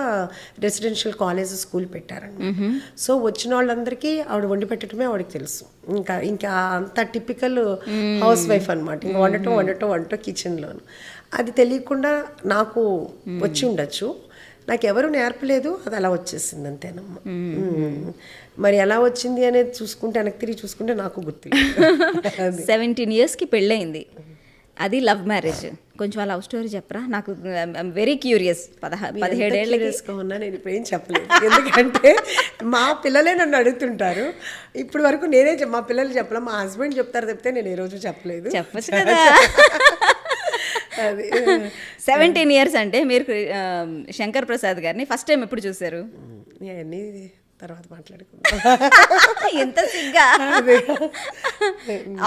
రెసిడెన్షియల్ కాలేజ్ స్కూల్ పెట్టారండి. సో వచ్చిన వాళ్ళందరికీ ఆవిడ వండి పెట్టడమే ఆవిడకి తెలుసు. ఇంకా అంత టిపికల్ హౌస్ వైఫ్ అనమాట. ఇంకా వండటం కిచెన్లోను. అది తెలియకుండా నాకు వచ్చి ఉండొచ్చు, నాకు ఎవరు నేర్పలేదు, అది అలా వచ్చేసింది అంతేనమ్మా. మరి ఎలా వచ్చింది అనేది చూసుకుంటే, వెనక్కి తిరిగి చూసుకుంటే నాకు గుర్తు. 17 yearsకి పెళ్ళయింది, అది లవ్ మ్యారేజ్. కొంచెం ఆ లవ్ స్టోరీ చెప్పరా? నాకు వెరీ క్యూరియస్. 17 ఏళ్ళకి ఉన్నా నేను ఇప్పుడు ఏం చెప్పలేదు, ఎందుకంటే మా పిల్లలే నన్ను అడుగుతుంటారు. ఇప్పుడు వరకు నేనే మా పిల్లలు చెప్పలే, మా హస్బెండ్ చెప్తారు తప్పితే నేను ఏ రోజు చెప్పలేదు. చెప్పచ్చు కదా. అది 17 years అంటే మీరు శంకర్ ప్రసాద్ గారిని ఫస్ట్ టైం ఎప్పుడు చూసారు? అన్నీ తర్వాత మాట్లాడుకుందాం. ఎంత సిగ్గా.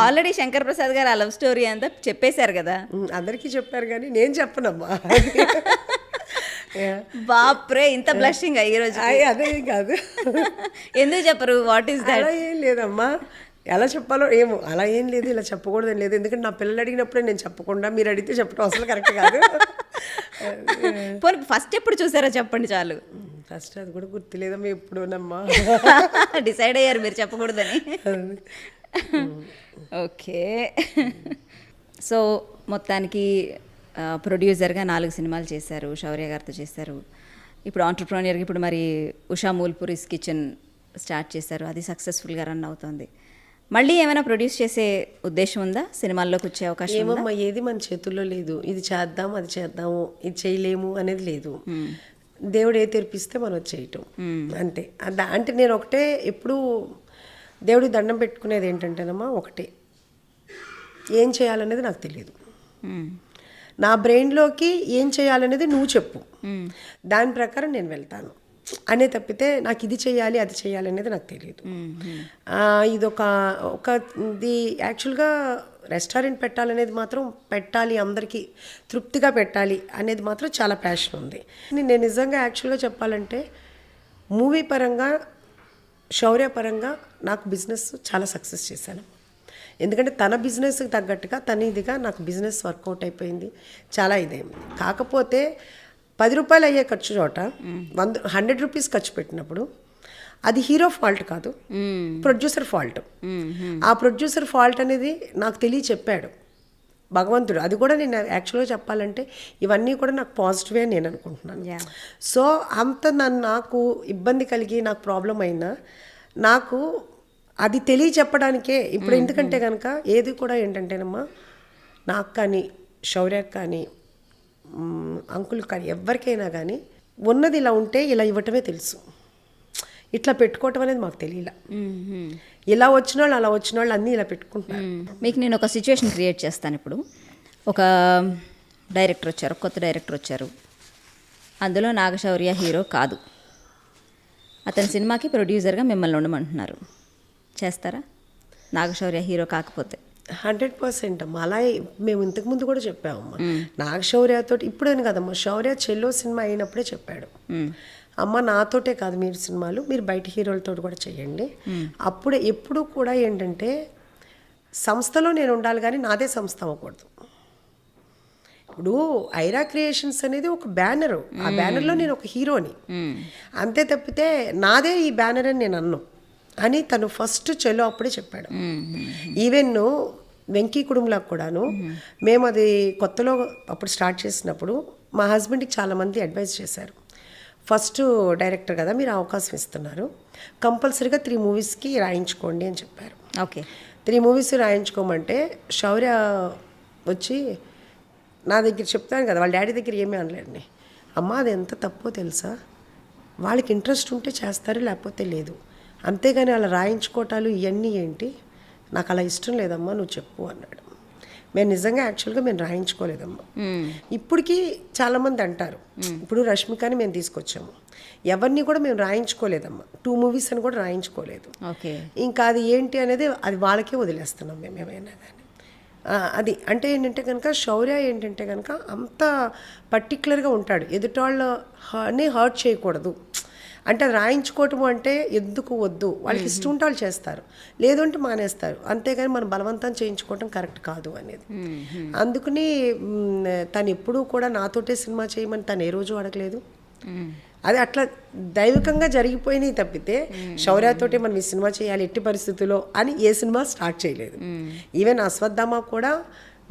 ఆల్రెడీ శంకర్ ప్రసాద్ గారు ఆ లవ్ స్టోరీ అంతా చెప్పేశారు కదా. అందరికీ చెప్పారు కానీ నేను చెప్పనమ్మా. బాప్రే, ఇంత బ్లషింగ్ ఈరోజు. అదే కాదు, ఎందుకు చెప్పరు? What is that? ఏం లేదమ్మా, ఎలా చెప్పాలో ఏమో, అలా ఏం లేదు, ఇలా చెప్పకూడదని లేదు. ఎందుకంటే నా పిల్లలు అడిగినప్పుడే నేను చెప్పకుండా మీరు అడిగితే చెప్పడం అసలు కరెక్ట్ కాదు. ఫస్ట్ ఎప్పుడు చూసారో చెప్పండి చాలు. ఫస్ట్ అది కూడా గుర్తులేదమ్మా ఎప్పుడునమ్మా. డిసైడ్ అయ్యారు మీరు చెప్పకూడదని. ఓకే. సో మొత్తానికి ప్రొడ్యూసర్గా 4 సినిమాలు చేశారు, శౌర్య గారితో చేశారు. ఇప్పుడు ఆంటర్ప్రెన్యూర్గా ఇప్పుడు మరి ఉషా మూల్పురీస్ కిచెన్ స్టార్ట్ చేశారు, అది సక్సెస్ఫుల్గా రన్ అవుతుంది. మళ్ళీ ఏమైనా ప్రొడ్యూస్ చేసే ఉద్దేశం ఉందా? సినిమాల్లోకి వచ్చే అవకాశం? ఏమమ్మా, ఏది మన చేతుల్లో లేదు. ఇది చేద్దాం, అది చేద్దాము, ఇది చేయలేము అనేది లేదు. దేవుడు ఏ తెరిపిస్తే మనం చేయటం అంతే. అంటే నేను ఒకటే ఎప్పుడు దేవుడికి దండం పెట్టుకునేది ఏంటంటేనమ్మా, ఒకటే, ఏం చేయాలనేది నాకు తెలియదు. నా బ్రెయిన్లోకి ఏం చేయాలనేది నువ్వు చెప్పు, దాని ప్రకారం నేను వెళ్తాను. అనే తప్పితే నాకు ఇది చేయాలి అది చేయాలి అనేది నాకు తెలియదు. ఇది ఇది యాక్చువల్గా రెస్టారెంట్ పెట్టాలనేది మాత్రం పెట్టాలి, అందరికీ తృప్తిగా పెట్టాలి అనేది మాత్రం చాలా ప్యాషన్ ఉంది. నేను నిజంగా యాక్చువల్గా చెప్పాలంటే మూవీ పరంగా, శౌర్య పరంగా నాకు బిజినెస్ చాలా సక్సెస్ చేశాను. ఎందుకంటే తన బిజినెస్కి తగ్గట్టుగా తన ఇదిగా నాకు బిజినెస్ వర్కౌట్ అయిపోయింది, చాలా ఇదైంది. కాకపోతే 10 రూపాయలు అయ్యే ఖర్చు చోట 100 రూపీస్ ఖర్చు పెట్టినప్పుడు అది హీరో ఫాల్ట్ కాదు, ప్రొడ్యూసర్ ఫాల్ట్. ఆ ప్రొడ్యూసర్ ఫాల్ట్ అనేది నాకు చెప్పాడు భగవంతుడు. అది కూడా నేను యాక్చువల్గా చెప్పాలంటే ఇవన్నీ కూడా నాకు పాజిటివే అని నేను అనుకుంటున్నాను. సో అంత నాకు ఇబ్బంది కలిగి నాకు ప్రాబ్లం అయినా నాకు అది చెప్పడానికే ఇప్పుడు. ఎందుకంటే కనుక ఏది కూడా ఏంటంటేనమ్మా, నాకు కానీ శౌర్యకు కానీ అంకుల్ కానీ ఎవరికైనా కానీ ఉన్నది ఇలా ఉంటే ఇలా ఇవ్వటమే తెలుసు, ఇట్లా పెట్టుకోవటం అనేది మాకు తెలియలే. ఇలా వచ్చిన వాళ్ళు అలా వచ్చిన వాళ్ళు అన్నీ ఇలా పెట్టుకుంటున్నారు. మీకు నేను ఒక సిచ్యువేషన్ క్రియేట్ చేస్తాను. ఇప్పుడు ఒక డైరెక్టర్ వచ్చారు, కొత్త డైరెక్టర్ వచ్చారు. అందులో నాగశౌర్య హీరో కాదు, అతని సినిమాకి ప్రొడ్యూసర్గా మిమ్మల్ని ఉండమంటున్నారు. చేస్తారా నాగశౌర్య హీరో కాకపోతే? 100% అమ్మా. అలా మేము ఇంతకుముందు కూడా చెప్పామమ్మా. నాగశౌర్యతో ఇప్పుడేను కదమ్మా, శౌర్య చెల్లో సినిమా అయినప్పుడే చెప్పాడు, అమ్మ నాతోటే కాదు మీరు సినిమాలు, మీరు బయట హీరోలతో కూడా చేయండి. అప్పుడే ఎప్పుడు కూడా ఏంటంటే సంస్థలో నేను ఉండాలి కానీ నాదే సంస్థ అవ్వకూడదు. ఇప్పుడు ఐరా క్రియేషన్స్ అనేది ఒక బ్యానరు, ఆ బ్యానర్లో నేను ఒక హీరోని, అంతే తప్పితే నాదే ఈ బ్యానర్ అని నేను అన్నాను అని తను ఫస్ట్ చెల్లో అప్పుడే చెప్పాడు. ఈవెన్ వెంకీ కుటుంబంలోకి కూడాను మేము అది కొత్తలో అప్పుడు స్టార్ట్ చేసినప్పుడు మా హస్బెండ్కి చాలామంది అడ్వైజ్ చేశారు, ఫస్ట్ డైరెక్టర్ కదా మీరు అవకాశం ఇస్తున్నారు, కంపల్సరీగా 3 మూవీస్కి రాయించుకోండి అని చెప్పారు. ఓకే, 3 మూవీస్ రాయించుకోమంటే శౌర్య వచ్చి నా దగ్గర చెప్తాను కదా, వాళ్ళ డాడీ దగ్గర ఏమీ అనలేండి, అమ్మ అది ఎంత తప్పో తెలుసా, వాళ్ళకి ఇంట్రెస్ట్ ఉంటే చేస్తారు లేకపోతే లేదు, అంతేగాని అలా రాయించుకోవటాలు ఇవన్నీ ఏంటి, నాకు అలా ఇష్టం లేదమ్మా నువ్వు చెప్పు అన్నాడు. మేము నిజంగా యాక్చువల్గా మేము రాయించుకోలేదమ్మా. ఇప్పటికీ చాలామంది అంటారు, ఇప్పుడు రష్మికని మేము తీసుకొచ్చాము, ఎవరిని కూడా మేము రాయించుకోలేదమ్మా, 2 మూవీస్ అని కూడా రాయించుకోలేదు. ఇంకా అది ఏంటి అనేది అది వాళ్ళకే వదిలేస్తున్నాం మేము ఏమైనా కానీ. అది అంటే ఏంటంటే కనుక శౌర్య ఏంటంటే కనుక అంత పర్టికులర్గా ఉంటాడు, ఎదుటాళ్ళని హర్ట్ చేయకూడదు. అంటే అది రాయించుకోవటం అంటే ఎందుకు వద్దు, వాళ్ళకి ఇష్టం ఉంటే వాళ్ళు చేస్తారు, లేదంటే మానేస్తారు, అంతేగాని మనం బలవంతం చేయించుకోవటం కరెక్ట్ కాదు అనేది. అందుకని తను ఎప్పుడూ కూడా నాతోటే సినిమా చేయమని తను ఏ రోజు అడగలేదు. అది అట్లా దైవికంగా జరిగిపోయినాయి తప్పితే శౌర్యతోటి మనం ఈ సినిమా చేయాలి ఎట్టి పరిస్థితుల్లో అని ఏ సినిమా స్టార్ట్ చేయలేదు. ఈవెన్ అశ్వత్థామ కూడా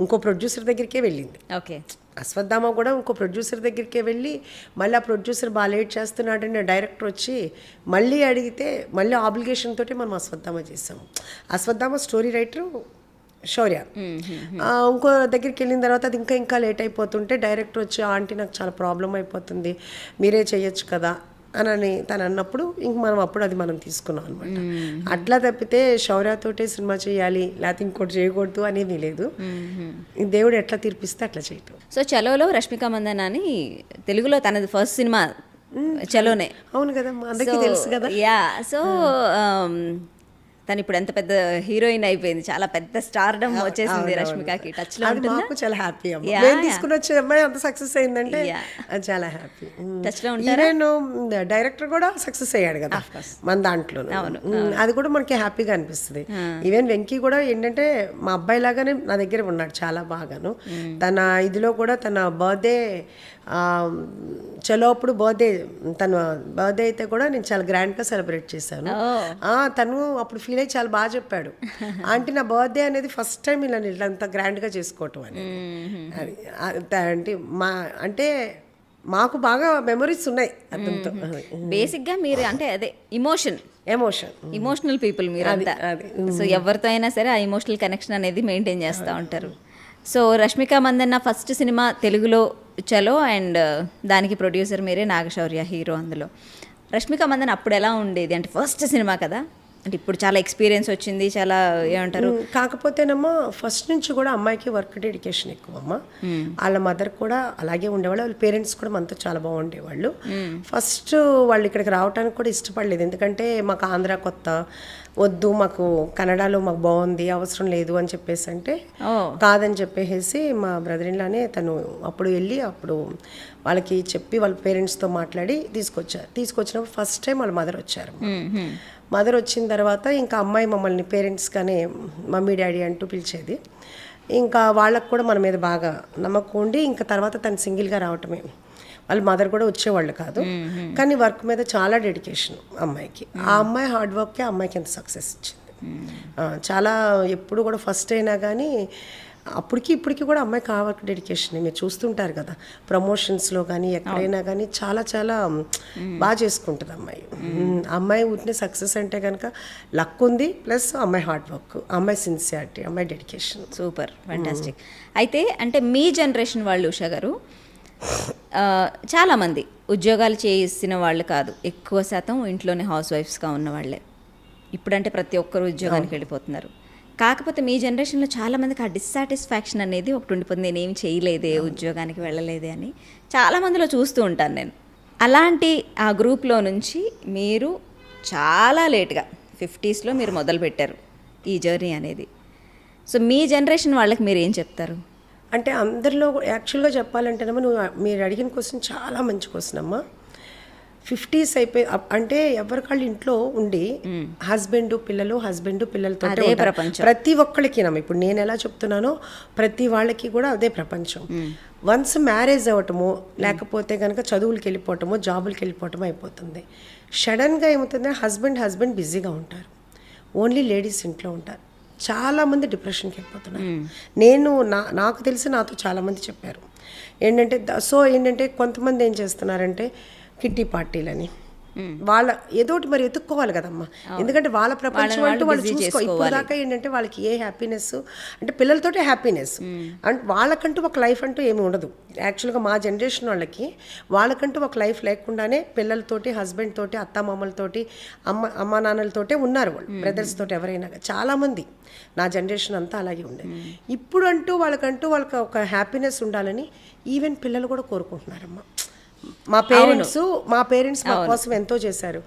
ఇంకో ప్రొడ్యూసర్ దగ్గరికే వెళ్ళింది. ఓకే, అశ్వత్థామ కూడా ఇంకో ప్రొడ్యూసర్ దగ్గరికే వెళ్ళి మళ్ళీ ఆ ప్రొడ్యూసర్ బాగా లేట్ చేస్తున్నాడని డైరెక్టర్ వచ్చి మళ్ళీ అడిగితే మళ్ళీ ఆబ్లిగేషన్ తోటి మనం అశ్వత్థామ చేసాము. అశ్వత్థామ స్టోరీ రైటరు శౌర్య. ఇంకో దగ్గరికి వెళ్ళిన తర్వాత అది ఇంకా లేట్ అయిపోతుంటే డైరెక్టర్ వచ్చి ఆంటీ నాకు చాలా ప్రాబ్లం అయిపోతుంది మీరే చేయొచ్చు కదా అని తను అన్నప్పుడు ఇంక మనం అప్పుడు అది మనం తీసుకున్నాం అనమాట. అట్లా తప్పితే శౌర్యతోటే సినిమా చేయాలి లేకపోతే ఇంకోటి చేయకూడదు అనేది లేదు, దేవుడు ఎట్లా తీర్పిస్తే అట్లా చేయటం. సో చలోలో రష్మిక మందన్న అని తెలుగులో తనది ఫస్ట్ సినిమా చలోనే. అవును కదా, అందరికీ తెలుసు కదా. యా, సో తను ఇప్పుడు ఎంత పెద్ద హీరోయిన్ అయిపోయింది, చాలా పెద్ద స్టార్డమ్ వచ్చేసింది రష్మికకి. టచ్ లో మాకు చాలా హ్యాపీ అమ్మాయి తీసుకుని వచ్చే అమ్మాయి అంత సక్సెస్ అయిందంటే చాలా హ్యాపీ. టచ్ లో ఉంటారు. డైరెక్టర్ కూడా సక్సెస్ అయ్యాడు కదా మన దాంట్లో, అది కూడా మనకి హ్యాపీగా అనిపిస్తుంది. ఈవెన్ వెంకీ కూడా ఏంటంటే మా అబ్బాయి లాగానే నా దగ్గర ఉన్నాడు చాలా బాగాను. తన ఇదిలో కూడా తన బర్త్డే చలో అప్పుడు తన బర్త్డే అయితే కూడా నేను చాలా గ్రాండ్గా సెలబ్రేట్ చేశాను. తను అప్పుడు ఫీల్ అయ్యి చాలా బాగా చెప్పాడు, ఆంటీ నా బర్త్డే అనేది ఫస్ట్ టైం ఇలా అంత గ్రాండ్గా చేసుకోవటం అనేది. అది అంటే మాకు బాగా మెమరీస్ ఉన్నాయి అతనితో. బేసిక్గా మీరు అంటే అదే ఇమోషనల్ పీపుల్ మీరు అంతా. సో ఎవరితో అయినా సరే ఆ ఇమోషనల్ కనెక్షన్ అనేది మెయింటైన్ చేస్తూ ఉంటారు. So Rashmika Mandanna first cinema తెలుగులో చలో, అండ్ దానికి ప్రొడ్యూసర్ మీరే, నాగశౌర్య హీరో అందులో. రష్మిక మందన్న అప్పుడు ఎలా ఉండేది అంటే ఫస్ట్ సినిమా కదా, అంటే ఇప్పుడు చాలా ఎక్స్పీరియన్స్ వచ్చింది, చాలా ఏమంటారు. కాకపోతేనమ్మా ఫస్ట్ నుంచి కూడా అమ్మాయికి వర్క్ డెడికేషన్ ఎక్కువ అమ్మ. వాళ్ళ మదర్ కూడా అలాగే ఉండేవాళ్ళు, వాళ్ళ పేరెంట్స్ కూడా మనతో చాలా బాగుండేవాళ్ళు. ఫస్ట్ వాళ్ళు ఇక్కడికి రావడానికి కూడా ఇష్టపడలేదు, ఎందుకంటే మాకు ఆంధ్ర కొత్త, వద్దు మాకు కన్నడలో మాకు బాగుంది, అవసరం లేదు అని చెప్పేసి అంటే కాదని చెప్పేసి మా బ్రదర్ ఇన్లానే తను అప్పుడు వెళ్ళి అప్పుడు వాళ్ళకి చెప్పి వాళ్ళ పేరెంట్స్తో మాట్లాడి తీసుకొచ్చినప్పుడు ఫస్ట్ టైం వాళ్ళ మదర్ వచ్చారు. మదర్ వచ్చిన తర్వాత ఇంకా అమ్మాయి మమ్మల్ని పేరెంట్స్ కానీ మమ్మీ డాడీ అంటూ పిలిచేది. ఇంకా వాళ్ళకు కూడా మన మీద బాగా నమ్మకం ఉండి ఇంకా తర్వాత తను సింగిల్గా రావటమే. వాళ్ళ మదర్ కూడా వచ్చేవాళ్ళు కాదు, కానీ వర్క్ మీద చాలా డెడికేషన్ అమ్మాయికి. ఆ అమ్మాయి హార్డ్ వర్క్కే అమ్మాయికి ఎంత సక్సెస్ ఇచ్చింది. చాలా ఎప్పుడు కూడా ఫస్ట్ అయినా కానీ అప్పటికి ఇప్పటికి కూడా అమ్మాయికి ఆ వర్క్ డెడికేషన్ మీరు చూస్తుంటారు కదా, ప్రమోషన్స్లో కానీ ఎక్కడైనా కానీ చాలా చాలా బాగా చేసుకుంటుంది అమ్మాయి. అమ్మాయి ఊరినే సక్సెస్ అంటే కనుక లక్ ఉంది, ప్లస్ అమ్మాయి హార్డ్ వర్క్, అమ్మాయి సిన్సియారిటీ, అమ్మాయి డెడికేషన్. Super, fantastic. అయితే అంటే మీ జనరేషన్ వాళ్ళు ఉషా గారు చాలామంది ఉద్యోగాలు చేసిన వాళ్ళు కాదు, ఎక్కువ శాతం ఇంట్లోనే హౌస్ వైఫ్స్గా ఉన్న వాళ్ళే. ఇప్పుడంటే ప్రతి ఒక్కరు ఉద్యోగానికి వెళ్ళిపోతున్నారు. కాకపోతే మీ జనరేషన్లో చాలామందికి ఆ డిస్సాటిస్ఫాక్షన్ అనేది ఒకటి ఉండిపోతుంది, నేనేమి చేయలేదే, ఉద్యోగానికి వెళ్ళలేదే అని చాలామందిలో చూస్తూ ఉంటాను నేను. అలాంటి ఆ గ్రూప్లో నుంచి మీరు చాలా లేట్గా 50s మీరు మొదలుపెట్టారు ఈ జర్నీ అనేది. సో మీ జనరేషన్ వాళ్ళకి మీరు ఏం చెప్తారు? అంటే అందరిలో యాక్చువల్గా చెప్పాలంటేనమ్మా, మీరు అడిగిన క్వశ్చన్ చాలా మంచి క్వశ్చన్ అమ్మా. 50s అయిపోయి అంటే ఎవరికాళ్ళు ఇంట్లో ఉండి హస్బెండ్ పిల్లలతో ప్రతి ఒక్కళ్ళకినమ్మా. ఇప్పుడు నేను ఎలా చెప్తున్నానో ప్రతి వాళ్ళకి కూడా అదే ప్రపంచం. వన్స్ మ్యారేజ్ అవ్వటమో లేకపోతే కనుక చదువులకి వెళ్ళిపోవటమో జాబులకి వెళ్ళిపోవటమో అయిపోతుంది. సడన్గా ఏమవుతుంది, హస్బెండ్ బిజీగా ఉంటారు, ఓన్లీ లేడీస్ ఇంట్లో ఉంటారు. చాలామంది డిప్రెషన్కి వెళ్ళిపోతున్నారు. నాకు తెలిసి నాతో చాలామంది చెప్పారు ఏంటంటే కొంతమంది ఏం చేస్తున్నారంటే కిట్టి పార్టీలని వాళ్ళ ఏదోటి మరి ఎత్తుక్కోవాలి కదమ్మా, ఎందుకంటే వాళ్ళ ప్రపంచం అంటూ వాళ్ళు చూసుకో. ఇప్పుడు దాకా ఏంటంటే వాళ్ళకి ఏ హ్యాపీనెస్ అంటే పిల్లలతోటే హ్యాపీనెస్, అంటే వాళ్ళకంటూ ఒక లైఫ్ అంటూ ఏమి ఉండదు. యాక్చువల్గా మా జనరేషన్ వాళ్ళకంటూ ఒక లైఫ్ లేకుండానే పిల్లలతోటి, హస్బెండ్ తోటి, అత్తామామలతోటి, అమ్మ నాన్నలతోటే ఉన్నారు వాళ్ళు, బ్రదర్స్ తోటి ఎవరైనా. చాలామంది నా జనరేషన్ అంతా అలాగే ఉండేది. ఇప్పుడు అంటూ వాళ్ళకి ఒక హ్యాపీనెస్ ఉండాలని ఈవెన్ పిల్లలు కూడా కోరుకుంటున్నారమ్మా. మా పేరెంట్స్ మా కోసం ఎంతో చేశారు,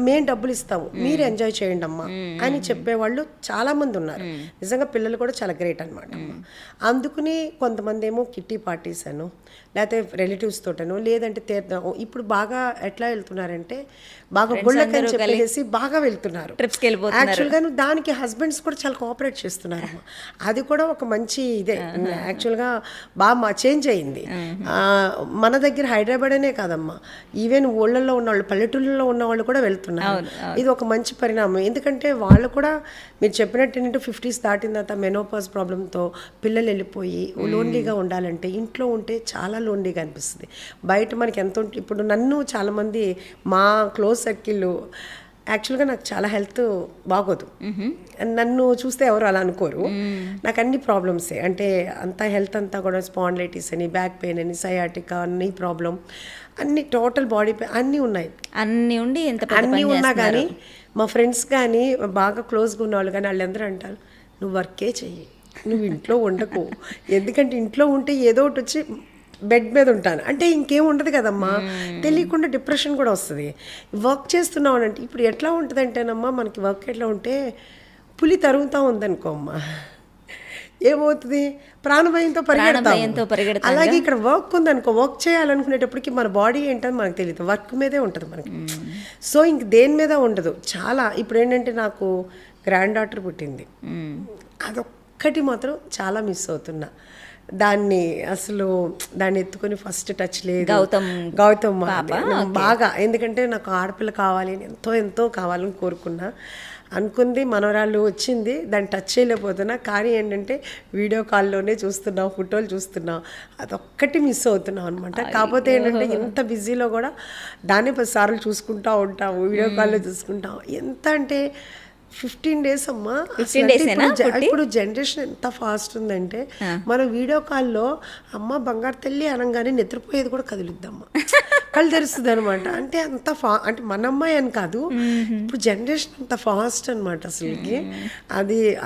మేము డబ్బులు ఇస్తాము, మీరు ఎంజాయ్ చేయండి అమ్మా అని చెప్పేవాళ్ళు చాలా మంది ఉన్నారు. నిజంగా పిల్లలు కూడా చాలా గ్రేట్ అనమాట. అందుకుని కొంతమంది ఏమో కిట్టి పార్టీస్ అను, లేకపోతే రిలేటివ్స్ తోటను, లేదంటే తీర్థం. ఇప్పుడు బాగా ఎట్లా వెళ్తున్నారంటే బాగా గుళ్ళకని చెప్పేసి బాగా వెళ్తున్నారు, యాక్చువల్గా దానికి హస్బెండ్స్ కూడా చాలా కోఆపరేట్ చేస్తున్నారు. అది కూడా ఒక మంచి ఇదే యాక్చువల్గా బాగా చేంజ్ అయింది. మన దగ్గర హైదరాబాద్ అనే కాదమ్మా, ఈవెన్ ఊళ్ళల్లో ఉన్నవాళ్ళు, పల్లెటూళ్ళలో ఉన్న వాళ్ళు కూడా వెళ్తున్నారు. ఇది ఒక మంచి పరిణామం. ఎందుకంటే వాళ్ళు కూడా మీరు చెప్పినట్టు ఏంటంటే 50s దాటిన తర్వాత మెనోపాజ్ ప్రాబ్లంతో పిల్లలు వెళ్ళిపోయి లోన్లీగా ఉండాలంటే ఇంట్లో ఉంటే చాలా లోన్లీగా అనిపిస్తుంది. బయట మనకి ఎంత ఇప్పుడు నన్ను చాలామంది మా క్లోజ్ సర్కిల్ యాక్చువల్గా నాకు చాలా హెల్త్ బాగోదు, నన్ను చూస్తే ఎవరు అలా అనుకోరు. నాకు అన్ని ప్రాబ్లమ్సే, అంటే అంతా హెల్త్ అంతా కూడా స్పాండిలైటిస్ అని, బ్యాక్ పెయిన్ అని, సయాటికా, నీ ప్రాబ్లం అన్ని, టోటల్ బాడీ పెయిన్ అన్నీ ఉన్నాయి. అన్నీ ఉన్నా కానీ మా ఫ్రెండ్స్ కానీ బాగా క్లోజ్గా ఉన్నవాళ్ళు కానీ వాళ్ళందరూ అంటారు, నువ్వు వర్కే చెయ్యి, నువ్వు ఇంట్లో ఉండకు, ఎందుకంటే ఇంట్లో ఉంటే ఏదో ఒకటి వచ్చి బెడ్ మీద ఉంటాను అంటే ఇంకేం ఉండదు కదమ్మా, తెలియకుండా డిప్రెషన్ కూడా వస్తుంది. వర్క్ చేస్తున్నావు అంటే ఇప్పుడు ఎట్లా ఉంటుంది అంటేనమ్మా, మనకి వర్క్ ఎట్లా ఉంటే పులి తరుగుతూ ఉందనుకో అమ్మా, ఏమవుతుంది, ప్రాణభయంతో పరిగెడతాం. అలాగే ఇక్కడ వర్క్ ఉందనుకో, వర్క్ చేయాలనుకునేటప్పటికి మన బాడీ ఏంటని మనకు తెలియదు, వర్క్ మీదే ఉంటుంది మనకి. సో ఇంక దేని మీద ఉండదు. చాలా ఇప్పుడు ఏంటంటే నాకు గ్రాండ్ డాటర్ పుట్టింది, అదొక్కటి మాత్రం చాలా మిస్ అవుతున్నా. దాన్ని ఎత్తుకొని ఫస్ట్ టచ్ లేదు. గౌతమ్ బాగా, ఎందుకంటే నాకు ఆడపిల్ల కావాలి అని ఎంతో కావాలని కోరుకున్నా, అనుకుంది, మనవరాళ్ళు వచ్చింది, దాన్ని టచ్ చేయలేకపోతున్నా. కానీ ఏంటంటే వీడియో కాల్లోనే చూస్తున్నాం, ఫోటోలు చూస్తున్నాం, అదొక్కటి మిస్ అవుతున్నాం అనమాట. కాకపోతే ఏంటంటే ఎంత బిజీలో కూడా దాన్ని 10 సార్లు చూసుకుంటూ ఉంటాము, వీడియో కాల్లో చూసుకుంటాం. ఎంత అంటే 15 days అమ్మా. 15 days ఏనా పుట్టి? ఇప్పుడు జనరేషన్ ఎంత ఫాస్ట్ ఉందంటే మనం వీడియో కాల్లో అమ్మ బంగారు తల్లి అనగానే నిద్రపోయేది కూడా కదులుద్దమ్మా, కళ్ళు తెరుస్తుంది అనమాట. అంటే అంత అంటే మన అమ్మాయి అని కాదు, ఇప్పుడు జనరేషన్ అంత ఫాస్ట్ అనమాట అసలుకి.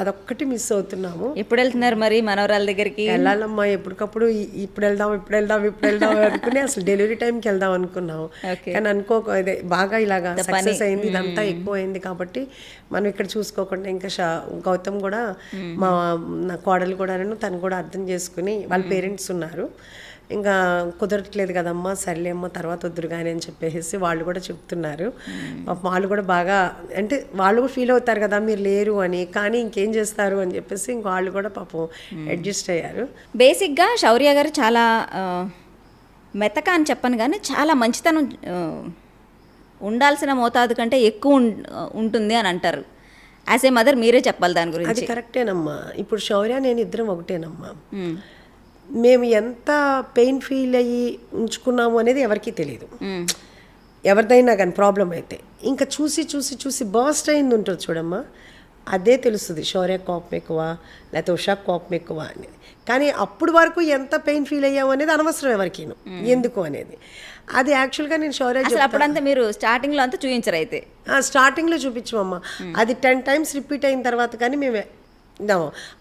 అదొక్కటి మిస్ అవుతున్నాము. ఎప్పుడు వెళ్తున్నారు మరి మనవరాల దగ్గరికి? వెళ్ళాలమ్మా ఎప్పటికప్పుడు. ఇప్పుడు వెళ్దాం అనుకుని అసలు డెలివరీ టైంకి వెళ్దాం అనుకున్నాము, కానీ అదే బాగా ఇలాగా సక్సెస్ అయింది, ఇదంతా ఎక్కువ అయింది కాబట్టి మనం ఇక్కడ చూసుకోకుండా ఇంకా గౌతమ్ కూడా నా కోడలు కూడా తను కూడా అర్థం చేసుకుని వాళ్ళ పేరెంట్స్ ఉన్నారు, ఇంకా కుదరట్లేదు కదమ్మా, సర్లే అమ్మ తర్వాత వద్దురు కానీ అని చెప్పేసి వాళ్ళు కూడా చెప్తున్నారు. వాళ్ళు కూడా బాగా అంటే వాళ్ళు కూడా ఫీల్ అవుతారు కదా మీరు లేరు అని, కానీ ఇంకేం చేస్తారు అని చెప్పేసి ఇంక వాళ్ళు కూడా పాపం అడ్జస్ట్ అయ్యారు. బేసిక్గా శౌర్య గారు చాలా మెతక అని చెప్పను కానీ చాలా మంచితనం ఉండాల్సిన మోతాదు కంటే ఎక్కువ ఉంటుంది అని అంటారు. యాజ్ ఏ మదర్ మీరే చెప్పాలి దాని గురించి. అది కరెక్టేనమ్మా. ఇప్పుడు శౌర్య నేను ఇద్దరం ఒకటేనమ్మా. మేము ఎంత పెయిన్ ఫీల్ అయ్యి ఉంచుకున్నాము అనేది ఎవరికీ తెలియదు. ఎవరిదైనా కానీ ప్రాబ్లం అయితే ఇంకా చూసి చూసి చూసి బర్స్ట్ అయింది ఉంటుంది చూడమ్మా, అదే తెలుస్తుంది శౌర్య కోపం ఎక్కువ లేకపోతే ఉషా కోపం ఎక్కువ అనేది. కానీ అప్పుడు వరకు ఎంత పెయిన్ ఫీల్ అయ్యాము అనేది అనవసరం ఎవరికీను, ఎందుకు అనేది. అది యాక్చువల్గా నేను శౌర్య అప్పుడంతా మీరు స్టార్టింగ్లో అంతా చూపించరు అయితే? స్టార్టింగ్లో చూపించమమ్మా, అది 10 times రిపీట్ అయిన తర్వాత కానీ మేము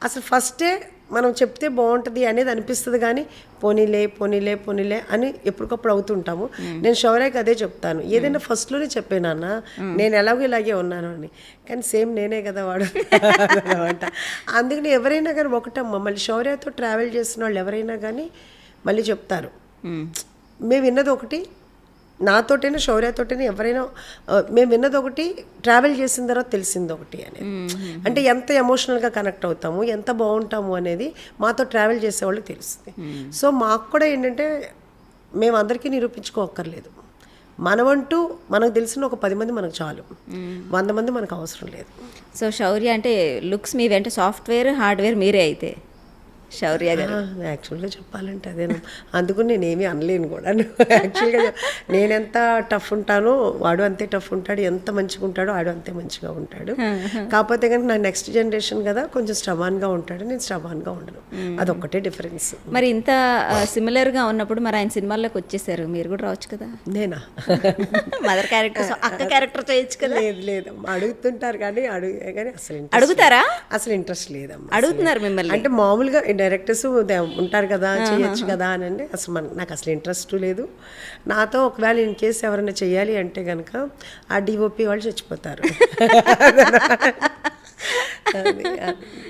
అసలు ఫస్టే మనం చెప్తే బాగుంటుంది అనేది అనిపిస్తుంది, కానీ పోనీలే పోనీలే పోనీలే అని ఎప్పటికప్పుడు అవుతుంటాము. నేను శౌర్యకి అదే చెప్తాను, ఏదైనా ఫస్ట్లోనే చెప్పానన్నా నేను ఎలాగో ఇలాగే ఉన్నాను అని, కానీ సేమ్ నేనే కదా వాడు అనమాట. అందుకని ఎవరైనా కానీ ఒకటమ్మా, మళ్ళీ శౌర్యతో ట్రావెల్ చేసిన వాళ్ళు ఎవరైనా కానీ మళ్ళీ చెప్తారు, మేము విన్నది ఒకటి, నాతోటైనా శౌర్యతోటైనా ఎవరైనా మేము విన్నది ఒకటి, ట్రావెల్ చేసిన తర్వాత తెలిసింది ఒకటి అనేది. అంటే ఎంత ఎమోషనల్గా కనెక్ట్ అవుతాము, ఎంత బాగుంటాము అనేది మాతో ట్రావెల్ చేసే వాళ్ళకి తెలుస్తుంది. సో మాకు కూడా ఏంటంటే మేము అందరికీ నిరూపించుకోక్కర్లేదు, మనమంటూ మనకు తెలిసిన ఒక 10 మంది మనకు చాలు, 100 మంది మనకు అవసరం లేదు. సో శౌర్య అంటే లుక్స్ మీవి అంటే సాఫ్ట్వేర్ హార్డ్వేర్ మీరే అయితే శౌర్య గారు? యాక్చువల్గా చెప్పాలంటే అదేనా, అందుకు నేనేమీ అనలేను కూడా. యాక్చువల్గా నేనెంత టఫ్ ఉంటానో వాడు అంతే టఫ్ ఉంటాడు, ఎంత మంచిగా ఉంటాడో వాడు అంతే మంచిగా ఉంటాడు. కాకపోతే కనుక నా నెక్స్ట్ జనరేషన్ కదా, కొంచెం స్టబాన్గా ఉంటాడు, నేను స్టబాన్గా ఉండను, అదొక్కటే డిఫరెన్స్. మరి ఇంత సిమిలర్గా ఉన్నప్పుడు మరి ఆయన సినిమాల్లోకి వచ్చేసారు, మీరు కూడా రావచ్చు కదా? నేనా మదర్ క్యారెక్టర్, అక్క క్యారెక్టర్ చేయొచ్చు కదా? లేదమ్మా, అడుగుతుంటారు కానీ కానీ అసలు అడుగుతారా? అసలు ఇంట్రెస్ట్ లేదమ్మా. అడుగుతున్నారు మిమ్మల్ని అంటే మామూలుగా డైరెక్టర్స్ ఉంటారు కదా, చేయొచ్చు కదా అని అంటే అసలు నాకు అసలు ఇంట్రెస్ట్ లేదు. నాతో ఒకవేళ ఇన్ కేసు ఎవరైనా చెయ్యాలి అంటే కనుక ఆ డిఓపి వాళ్ళు చచ్చిపోతారు.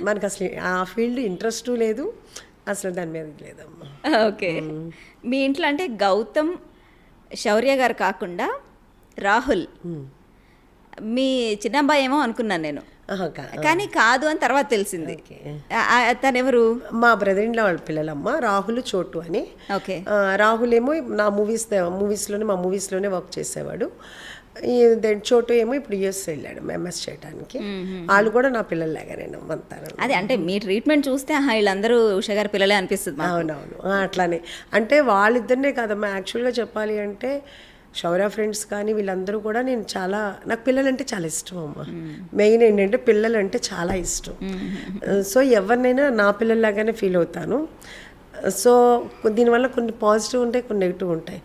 మనకు అసలు ఆ ఫీల్డ్ ఇంట్రెస్ట్ లేదు, అసలు దాని మీద లేదమ్మా. ఓకే. మీ ఇంట్లో అంటే గౌతమ్ శౌర్య గారు కాకుండా రాహుల్ మీ చిన్నబ్బాయి ఏమో అనుకున్నాను నేను, కానీ కాదు అని తర్వాత తెలిసింది. తను ఎవరు? మా బ్రదర్ ఇన్ లా వాళ్ళ పిల్లలమ్మ, రాహుల్ చోటు అని. ఓకే. రాహుల్ ఏమో నా మా మూవీస్లోనే వర్క్ చేసేవాడు. చోటు ఏమో ఇప్పుడు యూఎస్ వెళ్ళాడు ఎంఎస్ చేయడానికి. వాళ్ళు కూడా నా పిల్లల్లాగానే అంటారు. అదే అంటే మీ ట్రీట్మెంట్ చూస్తే వీళ్ళందరూ ఉషా గారి పిల్లలే అనిపిస్తుంది. అవునవును, అట్లానే. అంటే వాళ్ళిద్దరినే కాదమ్మా, యాక్చువల్గా చెప్పాలి అంటే శౌర్య ఫ్రెండ్స్ కానీ వీళ్ళందరూ కూడా నాకు పిల్లలంటే చాలా ఇష్టం అమ్మ. మెయిన్ ఏంటంటే పిల్లలంటే చాలా ఇష్టం. సో ఎవరినైనా నా పిల్లల్లాగానే ఫీల్ అవుతాను. సో దీనివల్ల కొన్ని పాజిటివ్ ఉంటాయి, కొన్ని నెగిటివ్ ఉంటాయి.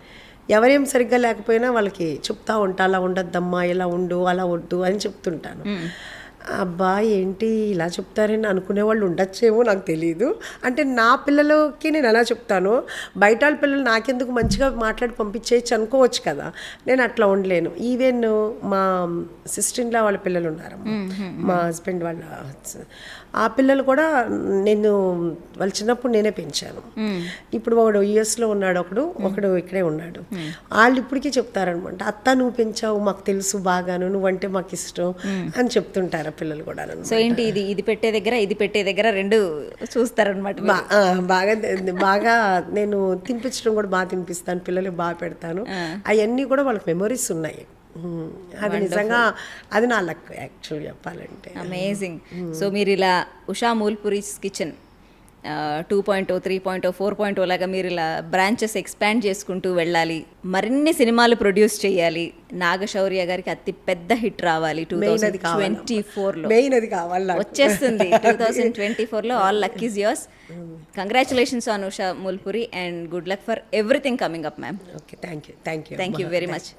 ఎవరేం సరిగ్గా లేకపోయినా వాళ్ళకి చెప్తా ఉంటా, అలా ఉండద్దమ్మా, ఇలా ఉండు, అలా వద్దు అని చెప్తుంటాను. అబ్బా ఏంటి ఇలా చెప్తారని అనుకునే వాళ్ళు ఉండొచ్చేమో, నాకు తెలియదు. అంటే నా పిల్లలకి నేను ఎలా చెప్తాను, బయట వాళ్ళ పిల్లలు నాకెందుకు మంచిగా మాట్లాడి పంపించేయచ్చు అనుకోవచ్చు కదా, నేను అట్లా ఉండలేను. ఈవెన్ మా సిస్టర్ ఇన్ లా వాళ్ళ పిల్లలు ఉన్నారు, మా హస్బెండ్ వాళ్ళ ఆ పిల్లలు కూడా నేను వాళ్ళ చిన్నప్పుడు నేనే పెంచాను. ఇప్పుడు వాడు యుఎస్లో ఉన్నాడు, ఒకడు ఇక్కడే ఉన్నాడు. వాళ్ళు ఇప్పటికీ చెప్తారనమాట, అత్త నువ్వు పెంచావు, మాకు తెలుసు బాగాను, నువ్వంటే మాకు ఇష్టం అని చెప్తుంటారు పిల్లలు కూడా. సో ఏంటి ఇది పెట్టే దగ్గర రెండు చూస్తారనమాట. బాగా నేను తినిపించడం కూడా బాగా తినిపిస్తాను, పిల్లలకి బాగా పెడతాను. అవన్నీ కూడా వాళ్ళకి మెమొరీస్ ఉన్నాయి. అది నిజంగా అది నా లక్ యాక్చువల్ చెప్పాలంటే. అమేజింగ్. సో మీరు ఇలా ఉషా మూల్పురీస్ కిచెన్ 2.0, 3.0, 4.0 లాగా మీరు ఇలా బ్రాంచెస్ ఎక్స్పాండ్ చేసుకుంటూ వెళ్ళాలి, మరిన్ని సినిమాలు ప్రొడ్యూస్ చేయాలి, నాగశౌర్య గారికి అతి పెద్ద హిట్ రావాలి 2024లో. మెయిన్ అది కావాలి నాకు. వచ్చేస్తుంది 2024లో. All luck is yours. Congratulations Anusha Mulpuri and good luck for everything coming up ma'am. Okay, thank you thank you very much.